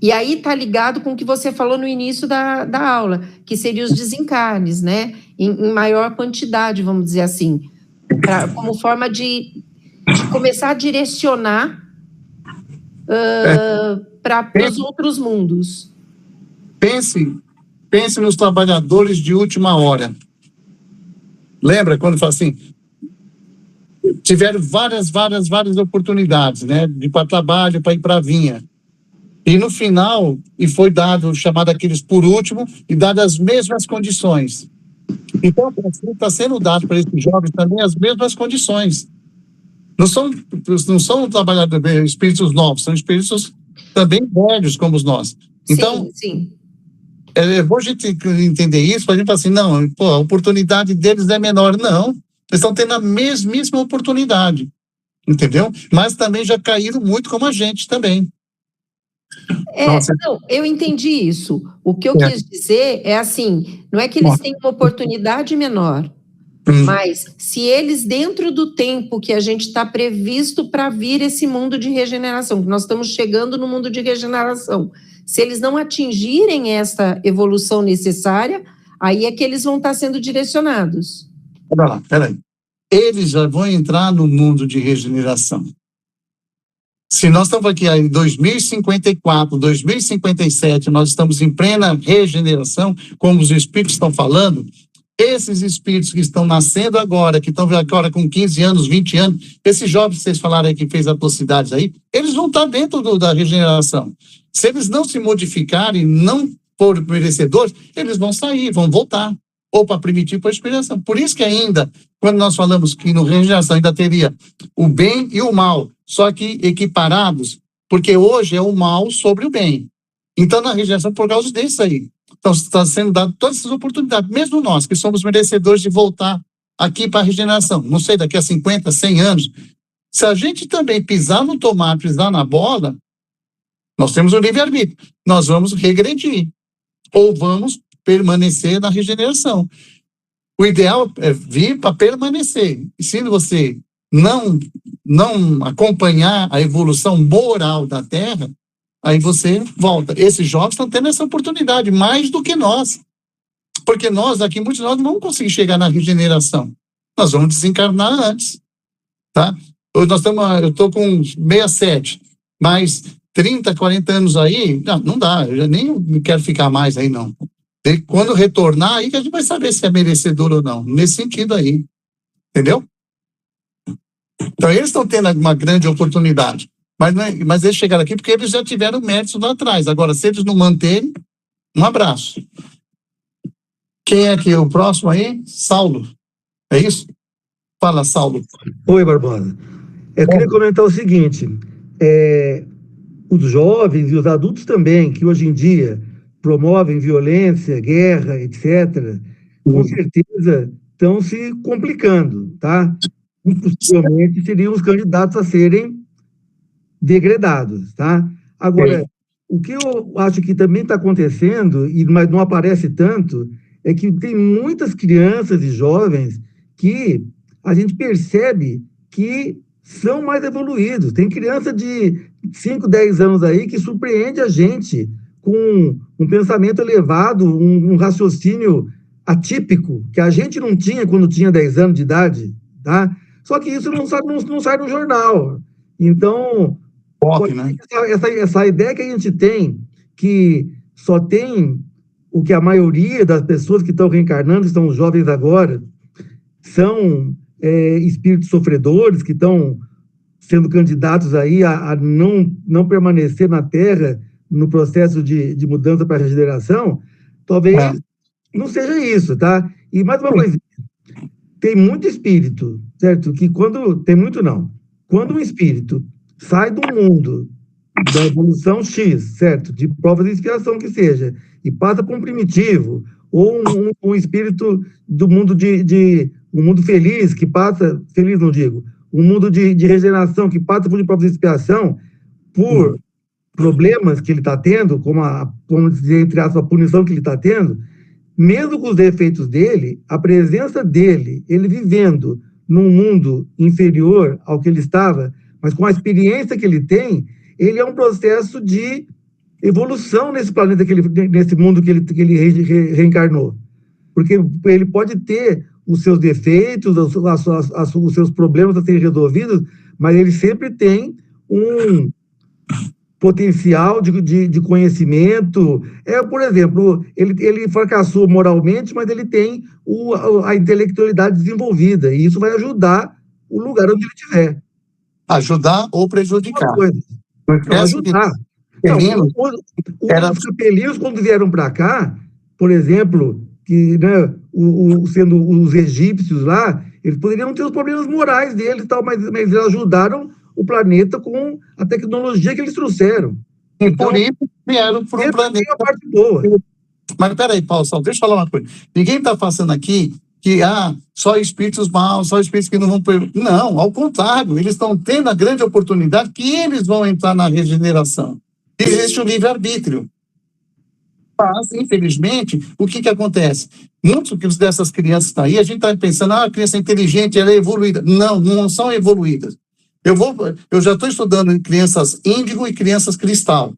e aí está ligado com o que você falou no início da aula, que seriam os desencarnes, né? Em maior quantidade, vamos dizer assim, como forma de começar a direcionar para os outros mundos. Pense nos trabalhadores de última hora. Lembra quando fala assim, tiveram várias oportunidades, né? De ir para trabalho, para ir para a vinha. E no final, e foi chamado aqueles por último, e dadas as mesmas condições. Então, está sendo dado para esses jovens também as mesmas condições. Não são trabalhadores, espíritos novos, são espíritos também velhos como nós. Então, sim. É bom a gente entender isso, para a gente falar assim, não, a oportunidade deles é menor. Não, eles estão tendo a mesmíssima oportunidade, entendeu? Mas também já caíram muito como a gente também. Não, eu entendi isso. O que eu quis dizer é assim, não é que eles têm uma oportunidade menor, mas se eles, dentro do tempo que a gente está previsto para vir esse mundo de regeneração, que nós estamos chegando no mundo de regeneração, se eles não atingirem essa evolução necessária, aí é que eles vão estar sendo direcionados. Peraí. Eles já vão entrar no mundo de regeneração. Se nós estamos aqui em 2054, 2057, nós estamos em plena regeneração, como os espíritos estão falando, esses espíritos que estão nascendo agora, que estão agora com 15 anos, 20 anos, esses jovens que vocês falaram aí que fez atrocidades aí, eles vão estar dentro da regeneração. Se eles não se modificarem, não forem merecedores, eles vão sair, vão voltar, ou para primitivo, para a inspiração. Por isso que ainda, quando nós falamos que no regeneração ainda teria o bem e o mal, só que equiparados, porque hoje é o mal sobre o bem. Então, na regeneração, por causa disso aí, então, está sendo dado todas essas oportunidades, mesmo nós, que somos merecedores de voltar aqui para a regeneração, não sei, daqui a 50, 100 anos, se a gente também pisar no tomate, pisar na bola, nós temos o livre-arbítrio, nós vamos regredir, ou vamos permanecer na regeneração. O ideal é vir para permanecer, e se você não acompanhar a evolução moral da Terra, aí você volta. Esses jovens estão tendo essa oportunidade, mais do que nós. Porque nós, aqui, muitos de nós não vamos conseguir chegar na regeneração. Nós vamos desencarnar antes. Tá? Eu estou com 67, mas 30, 40 anos aí, não dá, eu nem quero ficar mais aí, não. E quando retornar, aí que a gente vai saber se é merecedor ou não. Nesse sentido aí. Entendeu? Então, eles estão tendo uma grande oportunidade. Mas eles chegaram aqui porque eles já tiveram méritos lá atrás. Agora, se eles não manterem, um abraço. Quem é que é o próximo aí? Saulo. É isso? Fala, Saulo. Oi, Barbosa. Eu queria comentar o seguinte. Os jovens e os adultos também, que hoje em dia promovem violência, guerra, etc., com certeza estão se complicando, tá? Possivelmente seriam os candidatos a serem degradados, tá? Agora, o que eu acho que também está acontecendo, mas não aparece tanto, é que tem muitas crianças e jovens que a gente percebe que são mais evoluídos. Tem criança de 5, 10 anos aí que surpreende a gente com um pensamento elevado, um raciocínio atípico, que a gente não tinha quando tinha 10 anos de idade, tá? Só que isso não sai no jornal. Então, né? essa ideia que a gente tem, que só tem o que a maioria das pessoas que estão reencarnando, estão os jovens agora, são espíritos sofredores, que estão sendo candidatos aí a não permanecer na Terra no processo de mudança para a regeneração, talvez não seja isso, tá? E mais uma coisa, tem muito espírito, certo? Que quando um espírito sai do mundo da evolução X, certo? De provas de inspiração que seja, e passa para um primitivo, ou um espírito do mundo um mundo feliz, que passa, feliz não digo, um mundo de regeneração, que passa por provas de expiação, por problemas que ele está tendo, como dizer, entre aspas, a punição que ele está tendo, mesmo com os defeitos dele, a presença dele, ele vivendo num mundo inferior ao que ele estava, mas com a experiência que ele tem, ele é um processo de evolução nesse planeta, nesse mundo que ele reencarnou. Porque ele pode ter os seus defeitos, os seus problemas a serem resolvidos, mas ele sempre tem um potencial de conhecimento. Por exemplo, ele fracassou moralmente, mas ele tem a intelectualidade desenvolvida, e isso vai ajudar o lugar onde ele estiver. Ajudar ou prejudicar. Não, ajudar. Os capelinhos, quando vieram para cá, por exemplo, que, né, sendo os egípcios lá, eles poderiam ter os problemas morais deles e tal, mas eles ajudaram o planeta com a tecnologia que eles trouxeram. E por isso vieram para o planeta. A parte boa. Mas peraí, Paulo, deixa eu falar uma coisa. Ninguém está passando aqui que só espíritos maus, só espíritos que não vão... Não, ao contrário, eles estão tendo a grande oportunidade que eles vão entrar na regeneração. Existe o livre-arbítrio. Mas, infelizmente, o que acontece? Muitos dessas crianças estão aí, a gente está pensando, a criança é inteligente, ela é evoluída. Não, não são evoluídas. Eu já estou estudando em crianças índigo e crianças cristal.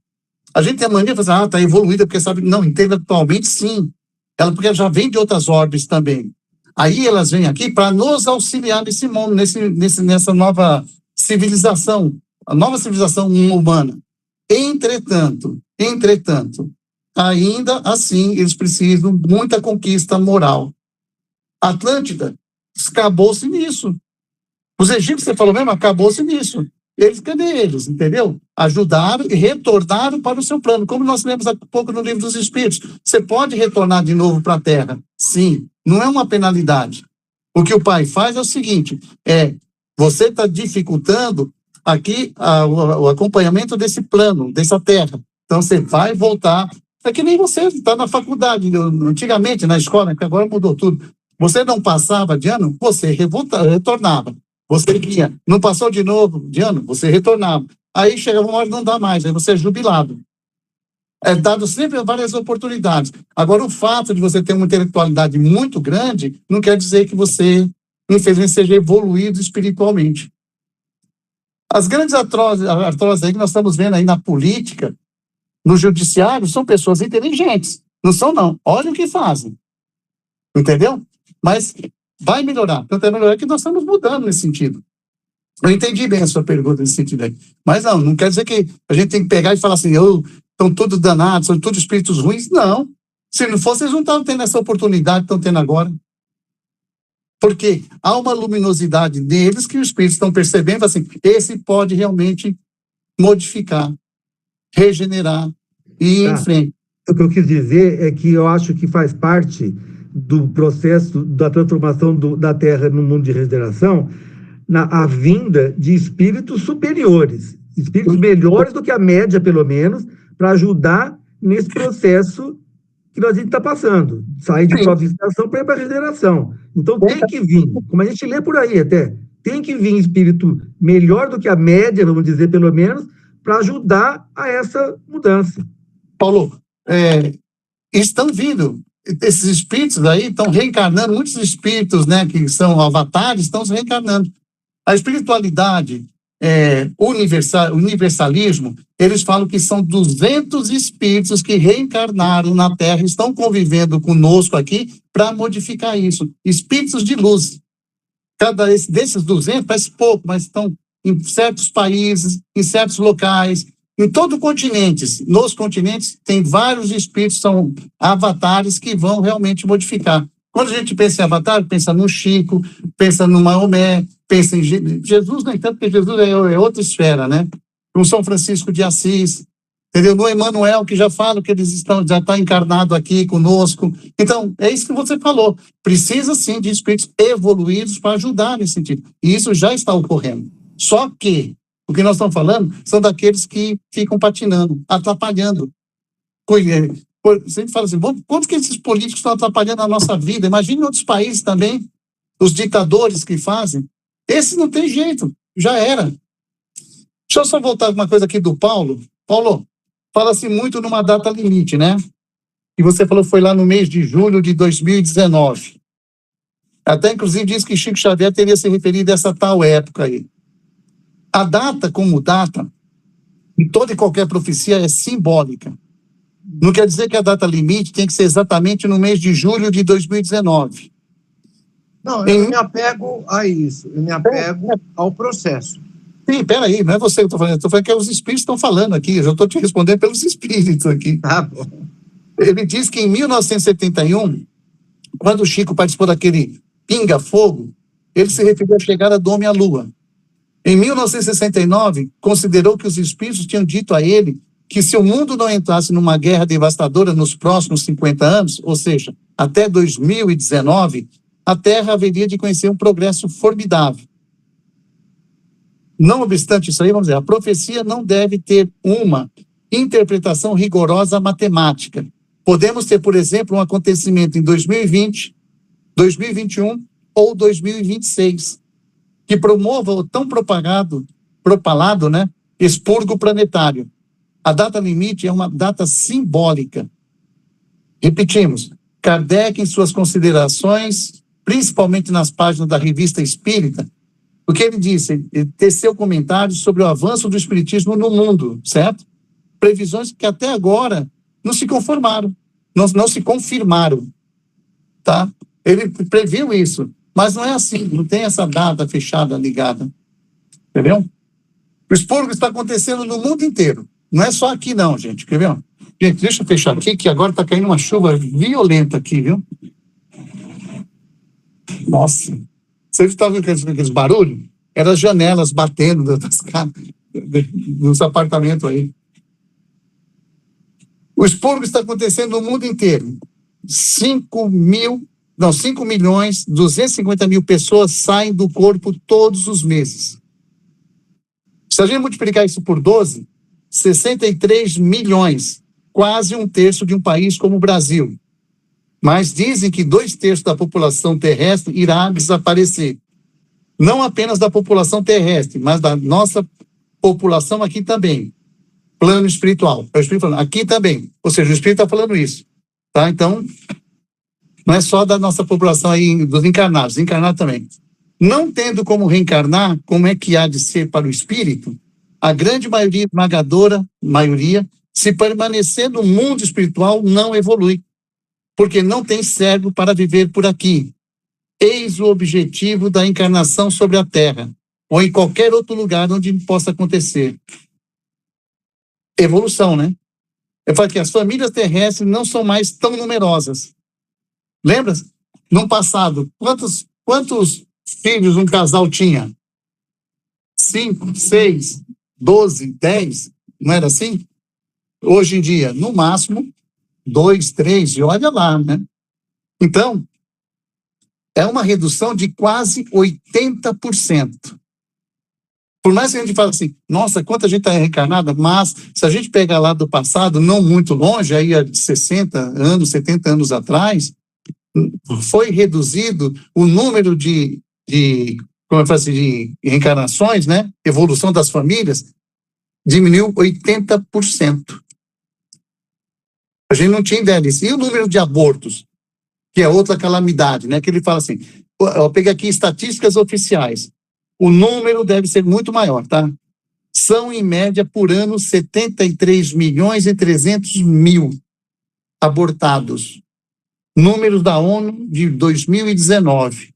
A gente tem a mania de fazer, está evoluída, porque sabe... Não, intelectualmente, sim. Porque ela já vem de outras órbitas também. Aí elas vêm aqui para nos auxiliar nesse mundo, nessa nova civilização, a nova civilização humana. Entretanto, ainda assim, eles precisam de muita conquista moral. A Atlântida acabou-se nisso. Os egípcios, você falou mesmo, acabou-se nisso. Cadê eles, entendeu? Ajudaram e retornaram para o seu plano. Como nós lemos há pouco no Livro dos Espíritos. Você pode retornar de novo para a Terra. Sim, não é uma penalidade. O que o pai faz é o seguinte, você está dificultando aqui o acompanhamento desse plano, dessa Terra. Então, você vai voltar. É que nem você está na faculdade, antigamente, na escola, que agora mudou tudo. Você não passava de ano, você retornava. Você vinha, não passou de novo de ano, você retornava. Aí chegava uma hora, não dá mais, aí você é jubilado. É dado sempre várias oportunidades. Agora, o fato de você ter uma intelectualidade muito grande, não quer dizer que você, infelizmente, seja evoluído espiritualmente. As grandes artroses aí que nós estamos vendo aí na política, no judiciário, são pessoas inteligentes. Não são, não. Olha o que fazem. Entendeu? Mas vai melhorar. Tanto é melhorar que nós estamos mudando nesse sentido. Eu entendi bem a sua pergunta nesse sentido aí. Mas não quer dizer que a gente tem que pegar e falar assim, estão todos danados, são todos espíritos ruins. Não. Se não fosse, eles não estavam tendo essa oportunidade que estão tendo agora. Porque há uma luminosidade neles que os espíritos estão percebendo, assim, esse pode realmente modificar, regenerar e ir em frente. O que eu quis dizer é que eu acho que faz parte do processo da transformação da Terra no mundo de regeneração, a vinda de espíritos superiores, espíritos melhores do que a média, pelo menos, para ajudar nesse processo que a gente está passando, sair de provinciação para ir para a regeneração. Então tem que vir, como a gente lê por aí até, tem que vir espírito melhor do que a média, vamos dizer, pelo menos, para ajudar a essa mudança. Paulo, estão vindo, esses espíritos aí estão reencarnando, muitos espíritos, né, que são avatares, estão se reencarnando. A espiritualidade, universalismo, eles falam que são 200 espíritos que reencarnaram na Terra, estão convivendo conosco aqui para modificar isso. Espíritos de luz. Cada desses 200 parece pouco, mas estão em certos países, em certos locais, em todo o continente. Nos continentes, tem vários espíritos, são avatares que vão realmente modificar. Quando a gente pensa em avatar, pensa no Chico, pensa no Maomé, pensa em Jesus, no entanto, porque Jesus é outra esfera, né? No São Francisco de Assis, entendeu? No Emmanuel, que já fala que eles já está encarnado aqui conosco. Então, é isso que você falou. Precisa, sim, de espíritos evoluídos para ajudar nesse sentido. E isso já está ocorrendo. Só que o que nós estamos falando são daqueles que ficam patinando, atrapalhando. Sempre fala assim, quanto que esses políticos estão atrapalhando a nossa vida? Imagine em outros países também, os ditadores que fazem. Esse não tem jeito, já era. Deixa eu só voltar uma coisa aqui do Paulo, Paulo, fala-se muito numa data limite, né? E você falou que foi lá no mês de julho de 2019. Até, inclusive, diz que Chico Xavier teria se referido a essa tal época aí. A data, como data, em toda e qualquer profecia, é simbólica. Não quer dizer que a data limite tem que ser exatamente no mês de julho de 2019. Não, eu não me apego a isso, eu me apego ao processo. Sim, peraí, não é você que eu estou falando, eu estou falando que os espíritos estão falando aqui, eu já estou te respondendo pelos espíritos aqui. Tá bom. Ele diz que em 1971, quando o Chico participou daquele Pinga Fogo, ele se referiu à chegada do homem à Lua. Em 1969, considerou que os espíritos tinham dito a ele que se o mundo não entrasse numa guerra devastadora nos próximos 50 anos, ou seja, até 2019, a Terra haveria de conhecer um progresso formidável. Não obstante isso aí, vamos dizer, a profecia não deve ter uma interpretação rigorosa matemática. Podemos ter, por exemplo, um acontecimento em 2020, 2021 ou 2026, que promova o tão propalado, né, expurgo planetário. A data limite é uma data simbólica. Repetimos, Kardec, em suas considerações, principalmente nas páginas da Revista Espírita, o que ele disse? Ele teceu comentários sobre o avanço do espiritismo no mundo, certo? Previsões que até agora não se conformaram, não se confirmaram, tá? Ele previu isso, mas não é assim, não tem essa data fechada, ligada, entendeu? O expurgo está acontecendo no mundo inteiro, não é só aqui não, gente, quer ver? Gente, deixa eu fechar aqui, que agora está caindo uma chuva violenta aqui, viu? Nossa, você estava vendo aqueles barulhos? Eram as janelas batendo das casas, nos apartamentos aí. O expurgo está acontecendo no mundo inteiro. 5.250.000 pessoas saem do corpo todos os meses. Se a gente multiplicar isso por 12, 63 milhões, quase um terço de um país como o Brasil. Mas dizem que 2/3 da população terrestre irá desaparecer. Não apenas da população terrestre, mas da nossa população aqui também. Plano espiritual. O Espírito falando, aqui também. Ou seja, o Espírito está falando isso. Tá? Então, não é só da nossa população aí, dos encarnados também. Não tendo como reencarnar, como é que há de ser para o Espírito, a grande maioria, esmagadora maioria, se permanecer no mundo espiritual, não evolui. Porque não tem cérebro para viver por aqui. Eis o objetivo da encarnação sobre a Terra, ou em qualquer outro lugar onde possa acontecer. Evolução, né? Eu falo que as famílias terrestres não são mais tão numerosas. Lembra? No passado, quantos filhos um casal tinha? 5, 6, 12, 10, não era assim? Hoje em dia, no máximo, 2, 3, e olha lá, né? Então, é uma redução de quase 80%. Por mais que a gente fale assim, nossa, quanta gente está reencarnada, mas se a gente pegar lá do passado, não muito longe, aí há 60 anos, 70 anos atrás, foi reduzido o número de reencarnações, né? Evolução das famílias, diminuiu 80%. A gente não tinha ideia disso. E o número de abortos, que é outra calamidade, né? Que ele fala assim, eu peguei aqui estatísticas oficiais, o número deve ser muito maior, tá? São, em média, por ano, 73.300.000 abortados. Números da ONU de 2019,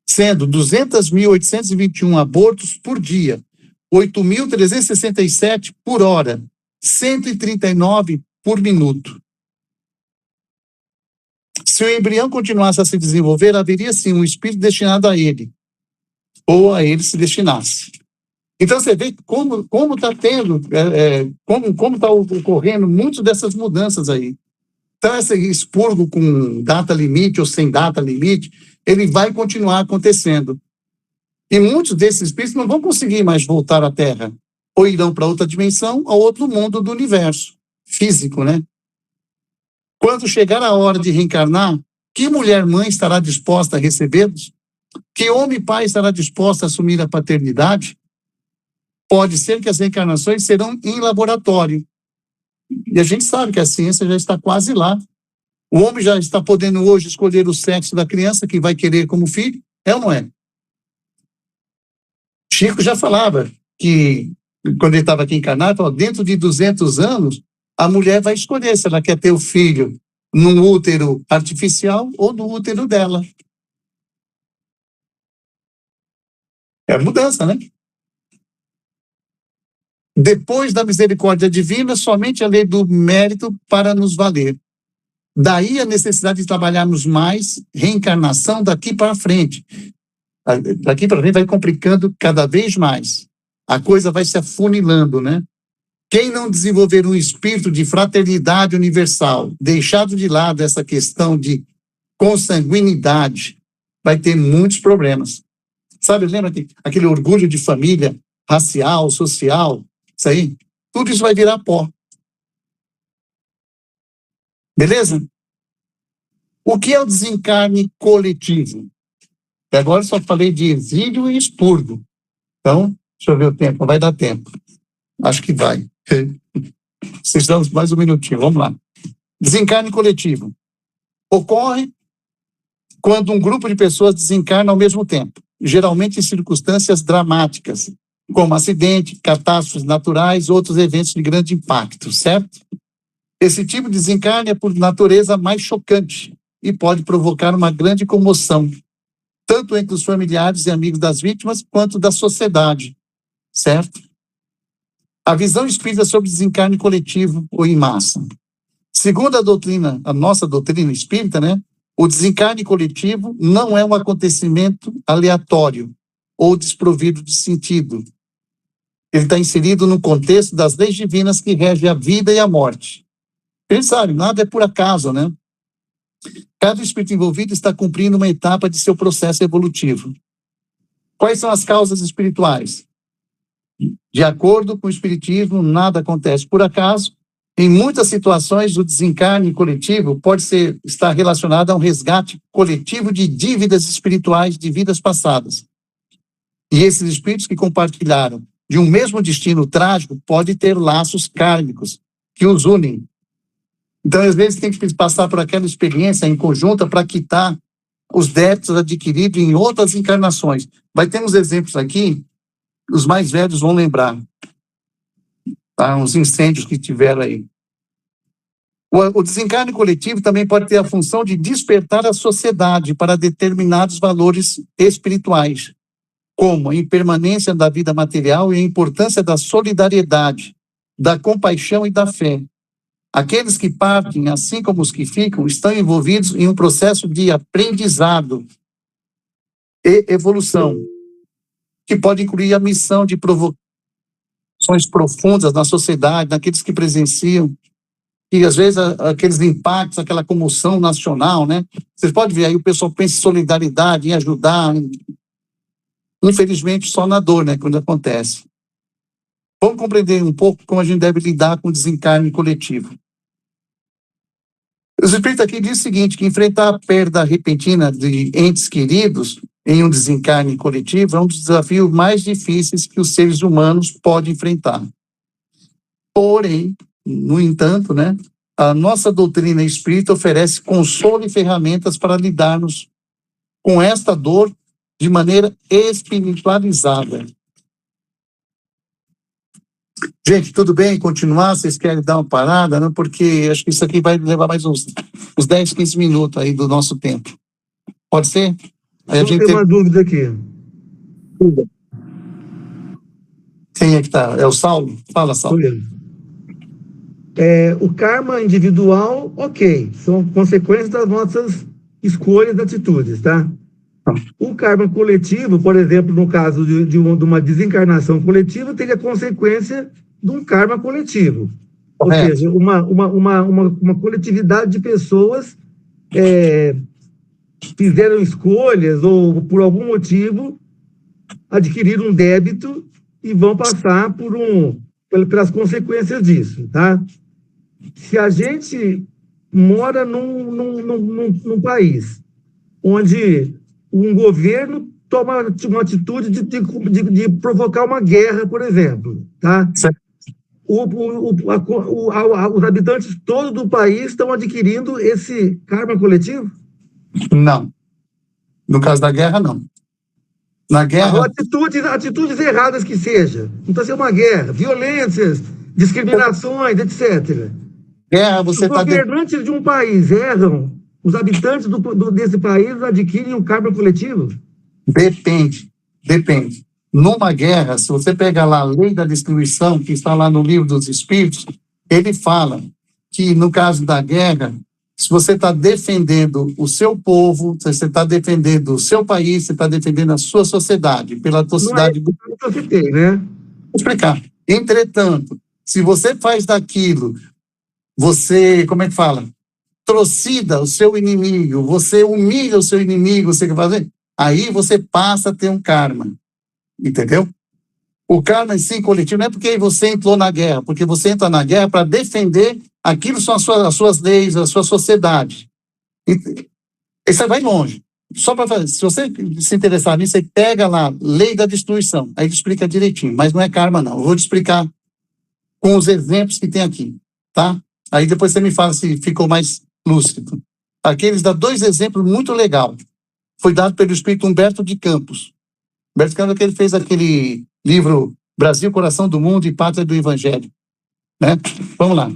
sendo 200.821 abortos por dia, 8.367 por hora, 139 por minuto. Se o embrião continuasse a se desenvolver, haveria sim um espírito destinado a ele, ou a ele se destinasse. Então você vê como está tendo, como está ocorrendo muitas dessas mudanças aí. Então esse expurgo com data limite ou sem data limite, ele vai continuar acontecendo. E muitos desses espíritos não vão conseguir mais voltar à Terra, ou irão para outra dimensão, ou outro mundo do universo físico, né? Quando chegar a hora de reencarnar, que mulher-mãe estará disposta a recebê-los? Que homem-pai estará disposto a assumir a paternidade? Pode ser que as reencarnações serão em laboratório, E a gente sabe que a ciência já está quase lá. O homem já está podendo hoje escolher o sexo da criança que vai querer como filho, é ou não é? Chico já falava que, quando ele estava aqui encarnado, falou, dentro de 200 anos, a mulher vai escolher se ela quer ter o filho num útero artificial ou no útero dela. É a mudança, né? Depois da misericórdia divina, somente a lei do mérito para nos valer. Daí a necessidade de trabalharmos mais reencarnação daqui para frente. Daqui para frente vai complicando cada vez mais. A coisa vai se afunilando, né? Quem não desenvolver um espírito de fraternidade universal, deixado de lado essa questão de consanguinidade, vai ter muitos problemas. Sabe, lembra aquele orgulho de família, racial, social, isso aí? Tudo isso vai virar pó. Beleza? O que é o desencarne coletivo? Agora eu só falei de exílio e expurgo. Então, deixa eu ver o tempo, vai dar tempo. Acho que vai. Precisamos mais um minutinho, vamos lá. Desencarne coletivo. Ocorre quando um grupo de pessoas desencarna ao mesmo tempo, geralmente em circunstâncias dramáticas, como acidente, catástrofes naturais, outros eventos de grande impacto, certo? Esse tipo de desencarne é, por natureza, mais chocante e pode provocar uma grande comoção, tanto entre os familiares e amigos das vítimas, quanto da sociedade, certo? A visão espírita sobre desencarne coletivo ou em massa. Segundo a doutrina, a nossa doutrina espírita, né? O desencarne coletivo não é um acontecimento aleatório ou desprovido de sentido. Ele está inserido no contexto das leis divinas que regem a vida e a morte. Ele sabe, nada é por acaso, né? Cada espírito envolvido está cumprindo uma etapa de seu processo evolutivo. Quais são as causas espirituais? De acordo com o espiritismo, nada acontece por acaso. Em muitas situações, o desencarne coletivo pode estar relacionado a um resgate coletivo de dívidas espirituais de vidas passadas. E esses espíritos que compartilharam de um mesmo destino trágico podem ter laços kármicos que os unem. Então, às vezes, tem que passar por aquela experiência em conjunta para quitar os débitos adquiridos em outras encarnações. Vai ter uns exemplos aqui, os mais velhos vão lembrar. Tá? Uns incêndios que tiveram aí. O desencarne coletivo também pode ter a função de despertar a sociedade para determinados valores espirituais, como a impermanência da vida material e a importância da solidariedade, da compaixão e da fé. Aqueles que partem, assim como os que ficam, estão envolvidos em um processo de aprendizado e evolução, que pode incluir a missão de provocações profundas na sociedade, naqueles que presenciam, e às vezes aqueles impactos, aquela comoção nacional, né? Vocês podem ver aí, o pessoal pensa em solidariedade, em ajudar, infelizmente só na dor, né, quando acontece. Vamos compreender um pouco como a gente deve lidar com o desencarne coletivo. Os espíritos aqui dizem o seguinte, que enfrentar a perda repentina de entes queridos em um desencarne coletivo é um dos desafios mais difíceis que os seres humanos podem enfrentar. Porém, no entanto, né, a nossa doutrina espírita oferece consolo e ferramentas para lidarmos com esta dor de maneira espiritualizada. Gente, tudo bem continuar? Vocês querem dar uma parada? Não? Porque acho que isso aqui vai levar mais uns 10, 15 minutos aí do nosso tempo. Pode ser? Aí a gente tem uma dúvida aqui. Quem é que está? É o Saulo? Fala, Saulo. O karma individual, ok, são consequências das nossas escolhas e atitudes, tá? O karma coletivo, por exemplo, no caso de uma desencarnação coletiva, teria consequência de um karma coletivo. Correto. Ou seja, uma coletividade de pessoas fizeram escolhas ou, por algum motivo, adquiriram um débito e vão passar pelas consequências disso, tá? Se a gente mora num país onde um governo toma uma atitude de provocar uma guerra, por exemplo, tá? os habitantes todos do país estão adquirindo esse karma coletivo? Não. No caso da guerra, não. Na guerra... Atitudes erradas que seja. Não precisa ser uma guerra. Violências, discriminações, etc. Guerra, você os governantes de um país erram, os habitantes desse país adquirem um karma coletivo? Depende. Numa guerra, se você pegar lá a lei da destruição, que está lá no livro dos Espíritos, ele fala que, no caso da guerra, se você está defendendo o seu povo, se você está defendendo o seu país, você está defendendo a sua sociedade, pela atrocidade... Não é isso que eu citei, né? Vou explicar. Entretanto, se você faz daquilo, você, como é que fala? Trocida o seu inimigo, você humilha o seu inimigo, você quer fazer? Aí você passa a ter um karma. Entendeu? O karma em si coletivo não é porque você entrou na guerra, porque você entra na guerra para defender aquilo que são as suas leis, a sua sociedade. E você vai longe. Só para fazer, se você se interessar nisso, você pega lá, lei da destruição, aí ele explica direitinho, mas não é karma não. Eu vou te explicar com os exemplos que tem aqui, tá? Aí depois você me fala se ficou mais lúcido. Aqui eles dão 2 exemplos muito legais. Foi dado pelo espírito Humberto de Campos. Humberto de Campos, que ele fez aquele livro Brasil, Coração do Mundo e Pátria do Evangelho. Né? Vamos lá.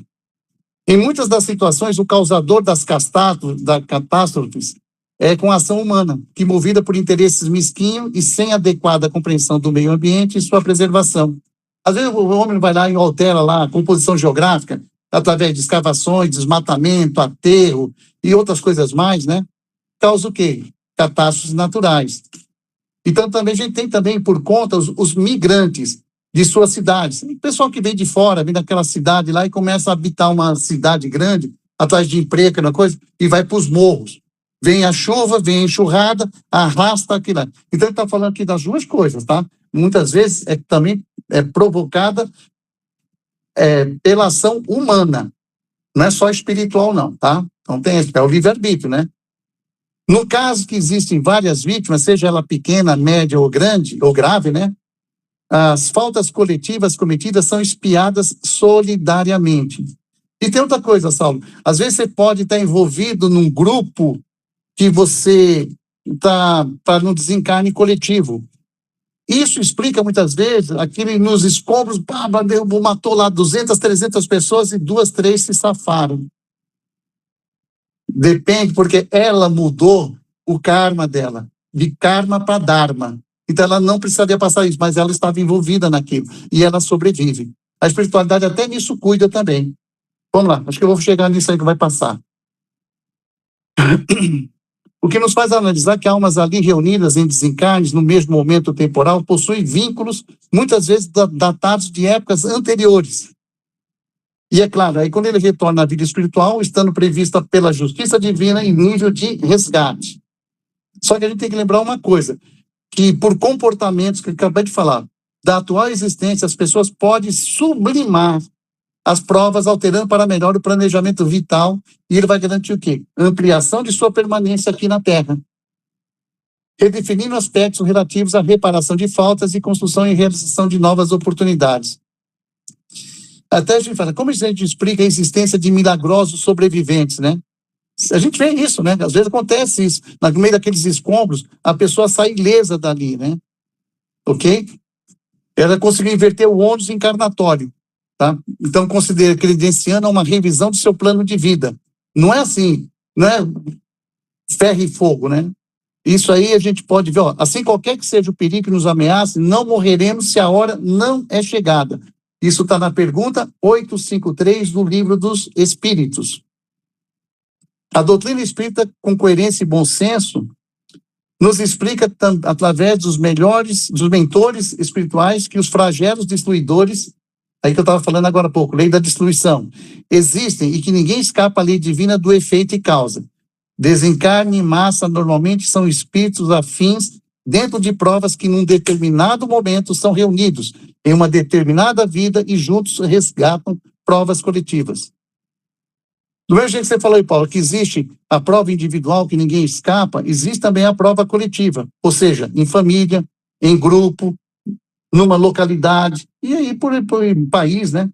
Em muitas das situações, o causador das catástrofes é com a ação humana, que movida por interesses mesquinhos e sem adequada compreensão do meio ambiente e sua preservação. Às vezes o homem vai lá e altera lá a composição geográfica, através de escavações, desmatamento, aterro e outras coisas mais, né? Causa o quê? Catástrofes naturais. Então também a gente tem também por conta os migrantes de suas cidades. O pessoal que vem de fora, vem daquela cidade lá e começa a habitar uma cidade grande, atrás de emprego, aquela coisa, e vai para os morros. Vem a chuva, vem a enxurrada, arrasta aquilo lá. Então ele está falando aqui das 2 coisas, tá? Muitas vezes também é provocada pela ação humana. Não é só espiritual não, tá? Então tem esse, é o livre-arbítrio, né? No caso que existem várias vítimas, seja ela pequena, média ou grande, ou grave, né? As faltas coletivas cometidas são expiadas solidariamente. E tem outra coisa, Saulo. Às vezes você pode estar envolvido num grupo que você está para no desencarne coletivo. Isso explica muitas vezes aquele nos escombros, derrubou, matou lá 200, 300 pessoas e 2, 3 se safaram. Depende, porque ela mudou o karma dela, de karma para dharma. Então ela não precisaria passar isso, mas ela estava envolvida naquilo, e ela sobrevive. A espiritualidade até nisso cuida também. Vamos lá, acho que eu vou chegar nisso aí que vai passar. O que nos faz analisar que almas ali reunidas em desencarnes, no mesmo momento temporal, possuem vínculos, muitas vezes datados de épocas anteriores. E é claro, aí quando ele retorna à vida espiritual, estando prevista pela justiça divina em nível de resgate. Só que a gente tem que lembrar uma coisa, que por comportamentos que eu acabei de falar, da atual existência, as pessoas podem sublimar as provas, alterando para melhor o planejamento vital, e ele vai garantir o quê? Ampliação de sua permanência aqui na Terra. Redefinindo aspectos relativos à reparação de faltas e construção e realização de novas oportunidades. Até a gente fala, como a gente explica a existência de milagrosos sobreviventes, né? A gente vê isso, né? Às vezes acontece isso. No meio daqueles escombros, a pessoa sai ilesa dali, né? Ok? Ela conseguiu inverter o ônus encarnatório, tá? Então, credenciando uma revisão do seu plano de vida. Não é assim, não é ferro e fogo, né? Isso aí a gente pode ver, ó, assim qualquer que seja o perigo que nos ameace, não morreremos se a hora não é chegada. Isso está na pergunta 853 do Livro dos Espíritos. A doutrina espírita, com coerência e bom senso, nos explica, através dos mentores espirituais, que os flagelos destruidores, aí que eu estava falando agora há pouco, lei da destruição, existem e que ninguém escapa à lei divina do efeito e causa. Desencarne e massa normalmente são espíritos afins dentro de provas que num determinado momento são reunidos em uma determinada vida e juntos resgatam provas coletivas. Do mesmo jeito que você falou aí, Paulo, que existe a prova individual que ninguém escapa, existe também a prova coletiva, ou seja, em família, em grupo, numa localidade, e aí por país, né?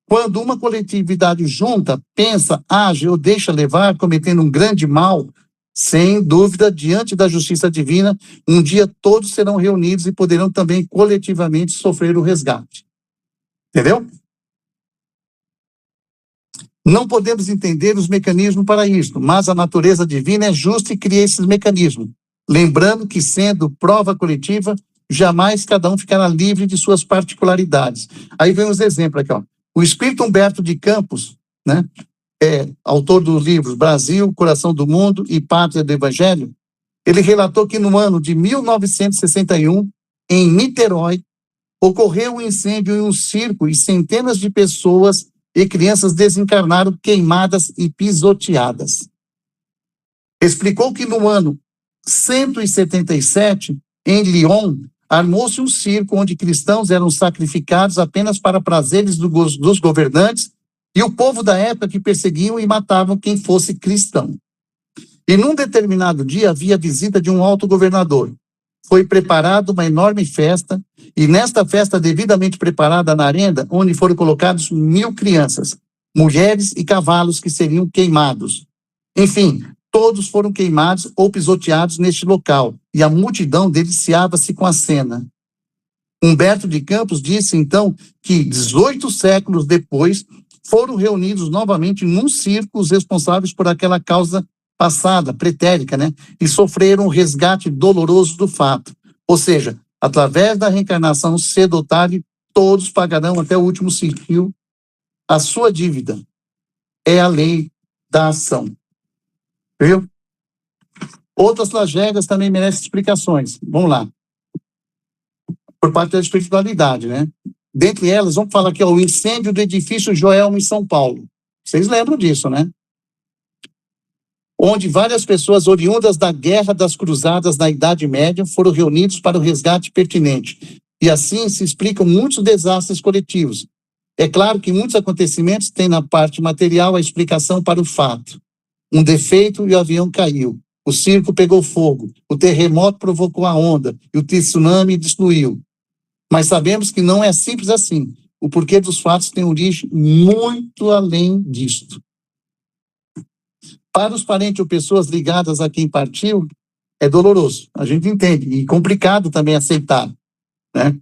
Quando uma coletividade junta, pensa, age ou deixa levar, cometendo um grande mal, sem dúvida, diante da justiça divina, um dia todos serão reunidos e poderão também coletivamente sofrer o resgate. Entendeu? Não podemos entender os mecanismos para isso, mas a natureza divina é justa e cria esses mecanismos. Lembrando que, sendo prova coletiva, jamais cada um ficará livre de suas particularidades. Aí vem os exemplos aqui, ó. O espírito Humberto de Campos, né, autor dos livros Brasil, Coração do Mundo e Pátria do Evangelho, ele relatou que no ano de 1961, em Niterói, ocorreu um incêndio em um circo e centenas de pessoas e crianças desencarnaram queimadas e pisoteadas. Explicou que no ano 177, em Lyon, armou-se um circo onde cristãos eram sacrificados apenas para prazeres dos governantes e o povo da época que perseguiam e matavam quem fosse cristão. E num determinado dia havia a visita de um alto governador. Foi preparada uma enorme festa, e nesta festa devidamente preparada na arena, onde foram colocados 1.000 crianças, mulheres e cavalos que seriam queimados. Enfim, todos foram queimados ou pisoteados neste local, e a multidão deliciava-se com a cena. Humberto de Campos disse, então, que 18 séculos depois foram reunidos novamente num circo os responsáveis por aquela causa passada, pretérica, né? E sofreram um resgate doloroso do fato. Ou seja, através da reencarnação cedo ou tarde, todos pagarão até o último centavo a sua dívida. É a lei da ação. Viu? Outras tragédias também merecem explicações. Vamos lá. Por parte da espiritualidade, né? Dentre elas, vamos falar aqui, ó, o incêndio do edifício Joelma em São Paulo. Vocês lembram disso, né? Onde várias pessoas oriundas da Guerra das Cruzadas na Idade Média foram reunidos para o resgate pertinente. E assim se explicam muitos desastres coletivos. É claro que muitos acontecimentos têm na parte material a explicação para o fato. Um defeito e o avião caiu. O circo pegou fogo. O terremoto provocou a onda. E o tsunami destruiu. Mas sabemos que não é simples assim. O porquê dos fatos tem origem muito além disto. Para os parentes ou pessoas ligadas a quem partiu, é doloroso, a gente entende, e complicado também aceitar, né?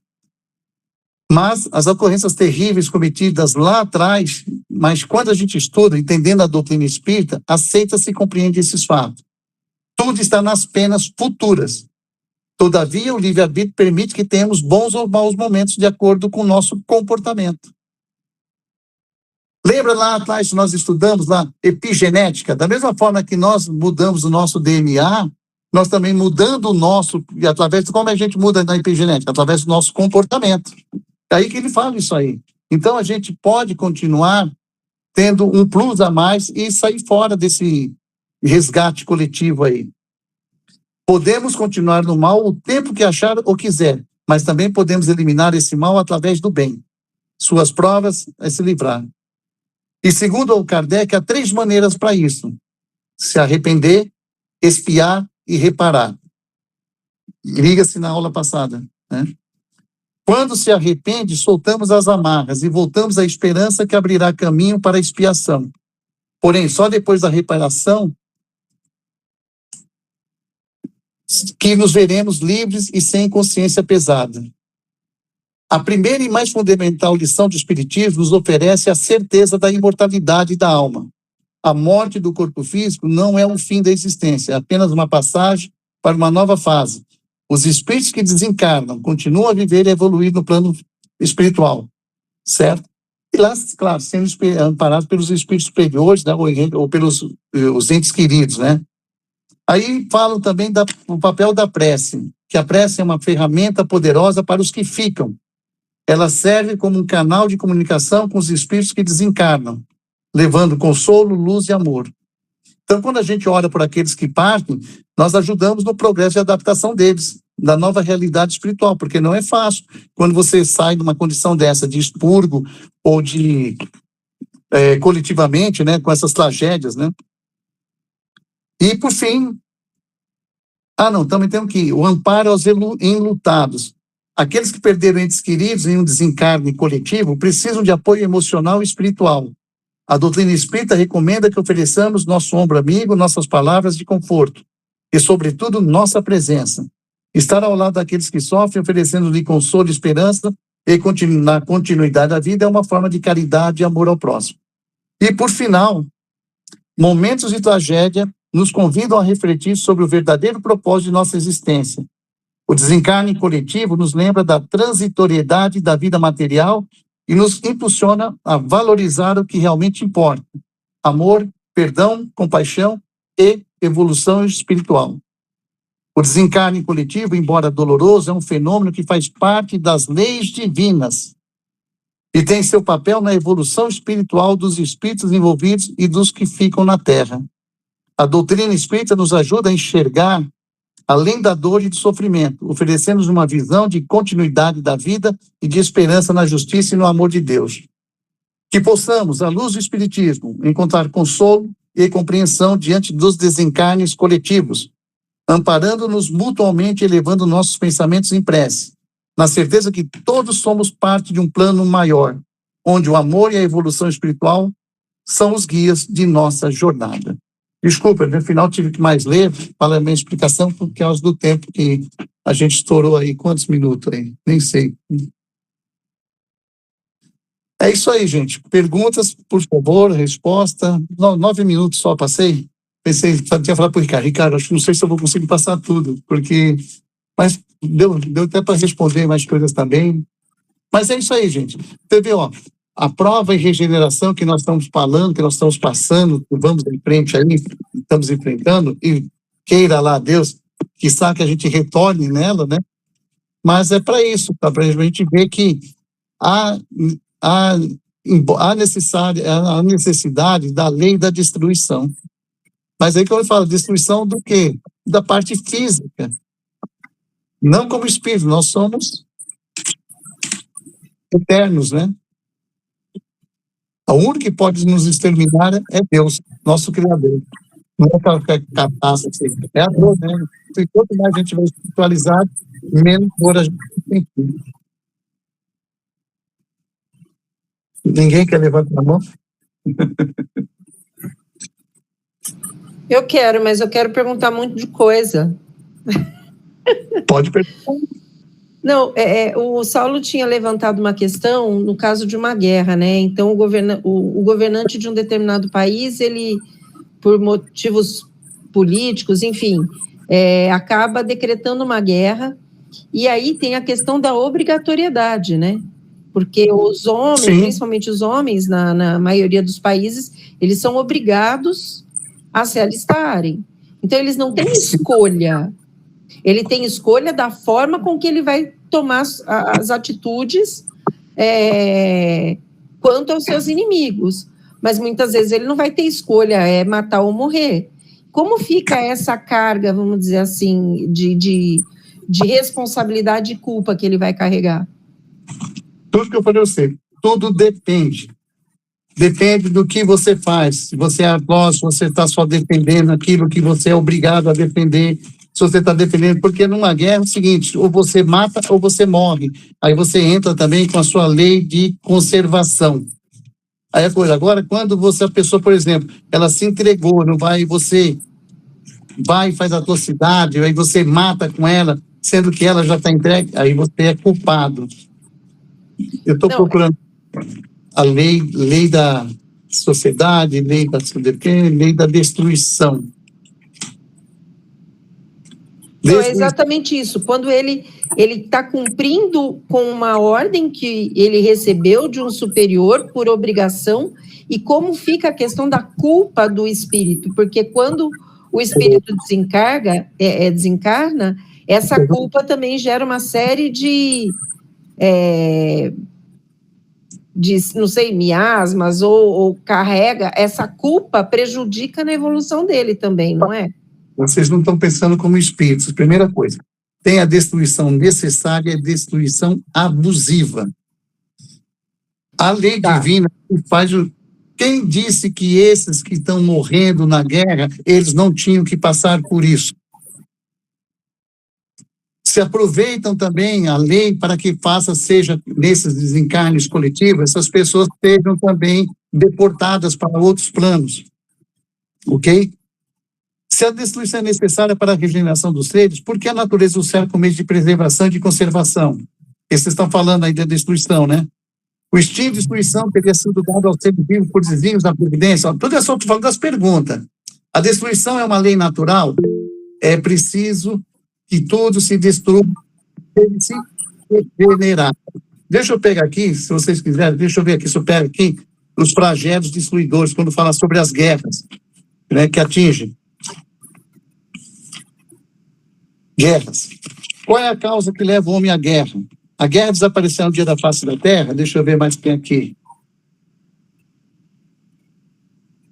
Mas as ocorrências terríveis cometidas lá atrás, mas quando a gente estuda, entendendo a doutrina espírita, aceita-se e compreende esses fatos. Tudo está nas penas futuras. Todavia, o livre-arbítrio permite que tenhamos bons ou maus momentos de acordo com o nosso comportamento. Lembra lá atrás que nós estudamos lá epigenética? Da mesma forma que nós mudamos o nosso DNA, nós também mudando o nosso, e através de como a gente muda na epigenética? Através do nosso comportamento. É aí que ele fala isso aí. Então a gente pode continuar tendo um plus a mais e sair fora desse resgate coletivo aí. Podemos continuar no mal o tempo que achar ou quiser, mas também podemos eliminar esse mal através do bem. Suas provas é se livrar. E segundo o Kardec, há 3 maneiras para isso. Se arrepender, expiar e reparar. Liga-se na aula passada, né? Quando se arrepende, soltamos as amarras e voltamos à esperança que abrirá caminho para a expiação. Porém, só depois da reparação que nos veremos livres e sem consciência pesada. A primeira e mais fundamental lição do Espiritismo nos oferece a certeza da imortalidade da alma. A morte do corpo físico não é o fim da existência, é apenas uma passagem para uma nova fase. Os espíritos que desencarnam continuam a viver e evoluir no plano espiritual, certo? E lá, claro, sendo amparados pelos espíritos superiores, né, ou pelos os entes queridos, né? Aí falam também do papel da prece, que a prece é uma ferramenta poderosa para os que ficam. Ela serve como um canal de comunicação com os espíritos que desencarnam, levando consolo, luz e amor. Então, quando a gente ora por aqueles que partem, nós ajudamos no progresso e adaptação deles, da nova realidade espiritual, porque não é fácil. Quando você sai de uma condição dessa, de expurgo, ou de, coletivamente, né, com essas tragédias, né? E, por fim, também temos que o amparo aos enlutados. Aqueles que perderam entes queridos em um desencarne coletivo precisam de apoio emocional e espiritual. A doutrina espírita recomenda que ofereçamos nosso ombro amigo, nossas palavras de conforto e, sobretudo, nossa presença. Estar ao lado daqueles que sofrem, oferecendo-lhe consolo e esperança e na continuidade da vida é uma forma de caridade e amor ao próximo. E, por final, momentos de tragédia nos convidam a refletir sobre o verdadeiro propósito de nossa existência. O desencarne coletivo nos lembra da transitoriedade da vida material e nos impulsiona a valorizar o que realmente importa: amor, perdão, compaixão e evolução espiritual. O desencarne coletivo, embora doloroso, é um fenômeno que faz parte das leis divinas e tem seu papel na evolução espiritual dos espíritos envolvidos e dos que ficam na Terra. A doutrina espírita nos ajuda a enxergar além da dor e do sofrimento, oferecendo-nos uma visão de continuidade da vida e de esperança na justiça e no amor de Deus. Que possamos, à luz do Espiritismo, encontrar consolo e compreensão diante dos desencarnes coletivos, amparando-nos mutuamente e elevando nossos pensamentos em prece, na certeza que todos somos parte de um plano maior, onde o amor e a evolução espiritual são os guias de nossa jornada. Desculpa, no final tive que mais ler para a minha explicação por causa do tempo que a gente estourou aí. Quantos minutos aí? Nem sei. É isso aí, gente. Perguntas, por favor, resposta. 9 minutos só passei. Pensei, tinha falado para o Ricardo. Ricardo, acho que não sei se eu vou conseguir passar tudo, porque... Mas deu até para responder mais coisas também. Mas é isso aí, gente. Você vê, ó, a prova e regeneração que nós estamos falando, que nós estamos passando, que vamos em frente aí, estamos enfrentando, e queira lá Deus, que sabe que a gente retorne nela, né? Mas é para isso, para a gente ver que há necessidade da lei da destruição. Mas aí que eu falo, destruição do quê? Da parte física. Não como espírito, nós somos eternos, né? O único que pode nos exterminar é Deus, nosso Criador. Não é qualquer catástrofe, é a dor, né? E quanto mais a gente vai espiritualizar, menos dor a gente tem. Ninguém quer levantar a mão? Eu quero, mas eu quero perguntar muito de coisa. Pode perguntar. Não, o Saulo tinha levantado uma questão no caso de uma guerra, né? Então, o governante de um determinado país, ele, por motivos políticos, enfim, acaba decretando uma guerra, e aí tem a questão da obrigatoriedade, né? Porque os homens, Sim. Principalmente os homens, na maioria dos países, eles são obrigados a se alistarem. Então, eles não têm escolha. Ele tem escolha da forma com que ele vai tomar as atitudes quanto aos seus inimigos. Mas muitas vezes ele não vai ter escolha, é matar ou morrer. Como fica essa carga, vamos dizer assim, de responsabilidade e culpa que ele vai carregar? Tudo que eu falei a você, tudo depende. Depende do que você faz. Se você é atleta, se você está só defendendo aquilo que você é obrigado a defender, se você está defendendo, porque numa guerra é o seguinte, ou você mata ou você morre. Aí você entra também com a sua lei de conservação. Aí a coisa, agora quando a pessoa, por exemplo, ela se entregou, não vai, você vai e faz atrocidade, aí você mata com ela, sendo que ela já está entregue, aí você é culpado. Eu estou procurando a lei da sociedade, lei da destruição. Então, é exatamente isso. Quando ele está cumprindo com uma ordem que ele recebeu de um superior por obrigação, e como fica a questão da culpa do espírito, porque quando o espírito desencarna, essa culpa também gera uma série de não sei, miasmas, ou carrega, essa culpa prejudica na evolução dele também, não é? Vocês não estão pensando como espíritos. Primeira coisa, tem a destruição necessária e a destruição abusiva. A lei divina faz... Quem disse que esses que estão morrendo na guerra, eles não tinham que passar por isso? se aproveitam também a lei para que seja nesses desencarnes coletivos, essas pessoas sejam também deportadas para outros planos, ok? Se a destruição é necessária para a regeneração dos seres, por que a natureza os cerca com meio de preservação e de conservação? Vocês estão falando aí da destruição, né? O instinto de destruição teria sido dado aos seres vivos por desígnios da providência. Tudo é só falando das perguntas. A destruição é uma lei natural? É preciso que tudo se destrua, ele se regenerar. Deixa eu pegar aqui, se vocês quiserem, deixa eu ver aqui, se eu pego aqui os flagelos destruidores, quando fala sobre as guerras, né, que atingem. Guerras. Qual é a causa que leva o homem à guerra? A guerra desapareceu no dia da face da terra? Deixa eu ver mais quem aqui.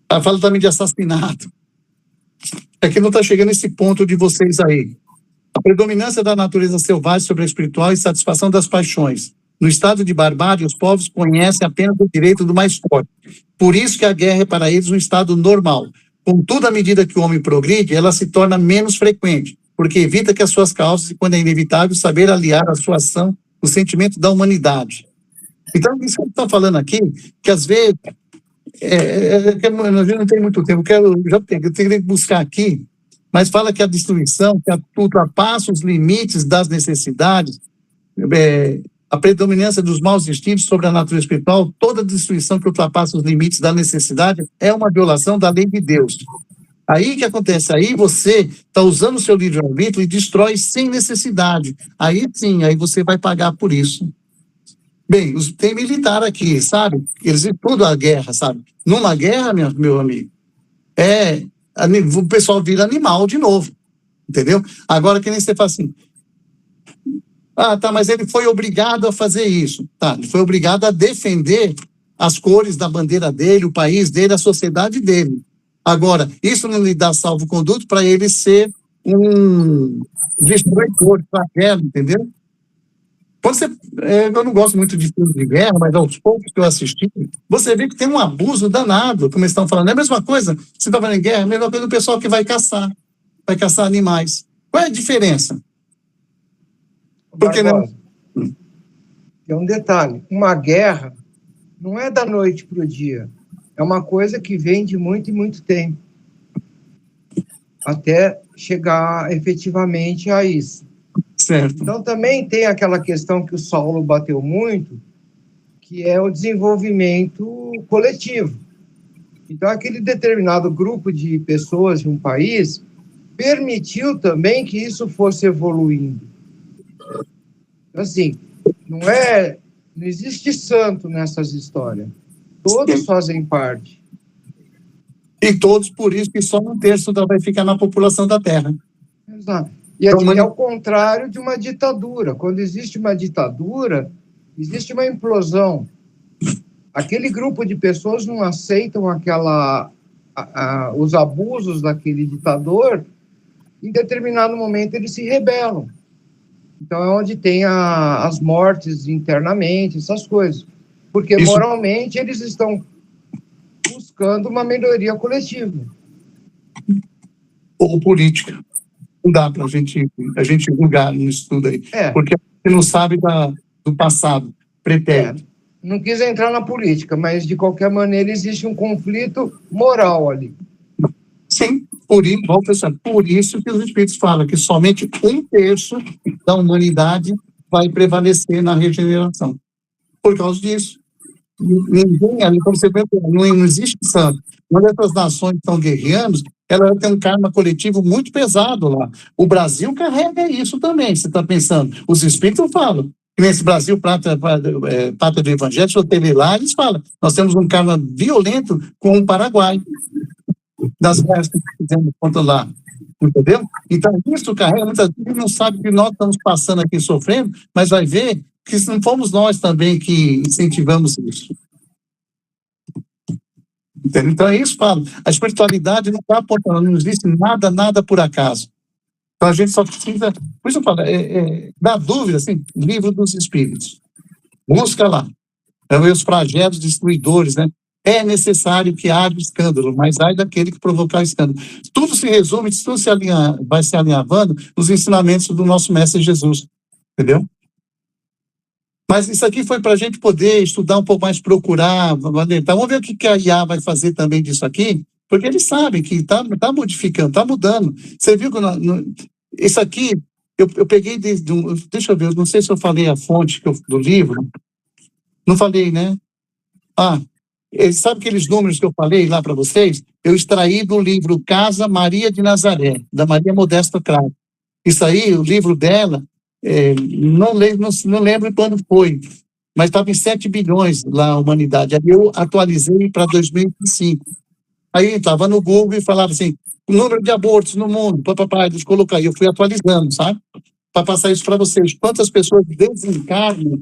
Fala também de assassinato. É que não está chegando esse ponto de vocês aí. A predominância da natureza selvagem sobre a espiritual e satisfação das paixões. No estado de barbárie, os povos conhecem apenas o direito do mais forte. Por isso que a guerra é para eles um estado normal. Contudo, à medida que o homem progride, ela se torna menos frequente, porque evita que as suas causas, e quando é inevitável, saber aliar a sua ação o sentimento da humanidade. Então, isso que está falando aqui, que às vezes, a gente não tem muito tempo, eu teria que buscar aqui, mas fala que a destruição, que ultrapassa os limites das necessidades, a predominância dos maus instintos sobre a natureza espiritual, toda destruição que ultrapassa os limites da necessidade é uma violação da lei de Deus. Aí que acontece? Aí você está usando o seu livre-arbítrio e destrói sem necessidade. Aí sim, aí você vai pagar por isso. Bem, tem militar aqui, sabe? Eles estudam a guerra, sabe? Numa guerra, meu amigo, o pessoal vira animal de novo, entendeu? Agora, que nem você fala assim, mas ele foi obrigado a fazer isso. Tá, ele foi obrigado a defender as cores da bandeira dele, o país dele, a sociedade dele. Agora, isso não lhe dá salvo-conduto para ele ser um destruidor, entendeu? Quando eu não gosto muito de filmes de guerra, mas aos poucos que eu assisti, você vê que tem um abuso danado, como eles estão falando. É a mesma coisa, você está falando em guerra, é a mesma coisa do pessoal que vai caçar animais. Qual é a diferença? Porque não... Tem um detalhe, uma guerra não é da noite para o dia, é uma coisa que vem de muito e muito tempo, até chegar efetivamente a isso. Certo. Então, também tem aquela questão que o Saulo bateu muito, que é o desenvolvimento coletivo. Então, aquele determinado grupo de pessoas de um país permitiu também que isso fosse evoluindo. Assim, não existe santo nessas histórias. Todos fazem parte. E todos, por isso, que só um terço vai ficar na população da Terra. Exato. E é ao contrário de uma ditadura. Quando existe uma ditadura, existe uma implosão. Aquele grupo de pessoas não aceitam os abusos daquele ditador, em determinado momento eles se rebelam. Então é onde tem as mortes internamente, essas coisas. Porque moralmente eles estão buscando uma melhoria coletiva. Ou política. Não dá para a gente julgar no estudo aí. Porque a gente não sabe do passado, pretérito. Não quis entrar na política, mas de qualquer maneira existe um conflito moral ali. Sim, por isso que os espíritos falam que somente um terço da humanidade vai prevalecer na regeneração. Por causa disso. Ninguém ali, como você vê, não existe santo. Quando essas nações estão guerreando, ela tem um karma coletivo muito pesado lá. O Brasil carrega isso também, você está pensando. Os espíritos falam. Nesse Brasil, Pátria do Evangelho, se eu teve lá, eles falam. Nós temos um karma violento com o Paraguai. Das guerras que fizemos contra lá. Entendeu? Então, isso carrega, muitas vezes não sabe que nós estamos passando aqui sofrendo, mas vai ver que não fomos nós também que incentivamos isso. Entendeu? Então é isso, Paulo. A espiritualidade não está apontando, não existe nada por acaso. Então a gente só precisa, por isso eu falo, dá dúvida, assim, livro dos espíritos. Busca lá. Os flagelos destruidores, né? é necessário que haja escândalo, mas ai daquele que provocar escândalo. Tudo se resume, tudo vai se alinhavando nos ensinamentos do nosso Mestre Jesus, entendeu? Mas isso aqui foi para a gente poder estudar um pouco mais, procurar, então, vamos ver o que a IA vai fazer também disso aqui, porque eles sabem que está modificando, está mudando. Você viu que isso aqui, eu peguei deixa eu ver, não sei se eu falei a fonte do livro, não falei, né? Sabe aqueles números que eu falei lá para vocês? Eu extraí do livro Casa Maria de Nazaré, da Maria Modesta Cravo. Isso aí, o livro dela, não lembro quando foi, mas estava em 7 bilhões lá a humanidade. Aí eu atualizei para 2005. Aí estava no Google e falava assim, o número de abortos no mundo, papapá, eles colocaram, eu fui atualizando, sabe? Para passar isso para vocês. Quantas pessoas desencarnam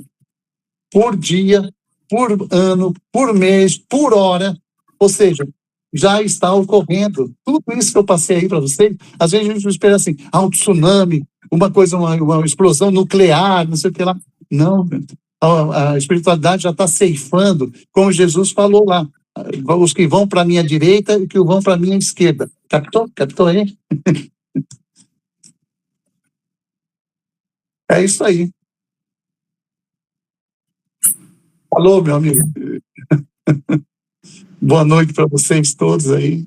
por dia, por ano, por mês, por hora, ou seja, já está ocorrendo. Tudo isso que eu passei aí para vocês, às vezes a gente espera assim, um tsunami, uma explosão nuclear, não sei o que lá. Não, a espiritualidade já está ceifando, como Jesus falou lá, os que vão para a minha direita e que vão para a minha esquerda. Captou? Captou aí? É isso aí. Alô, meu amigo. Boa noite para vocês todos aí.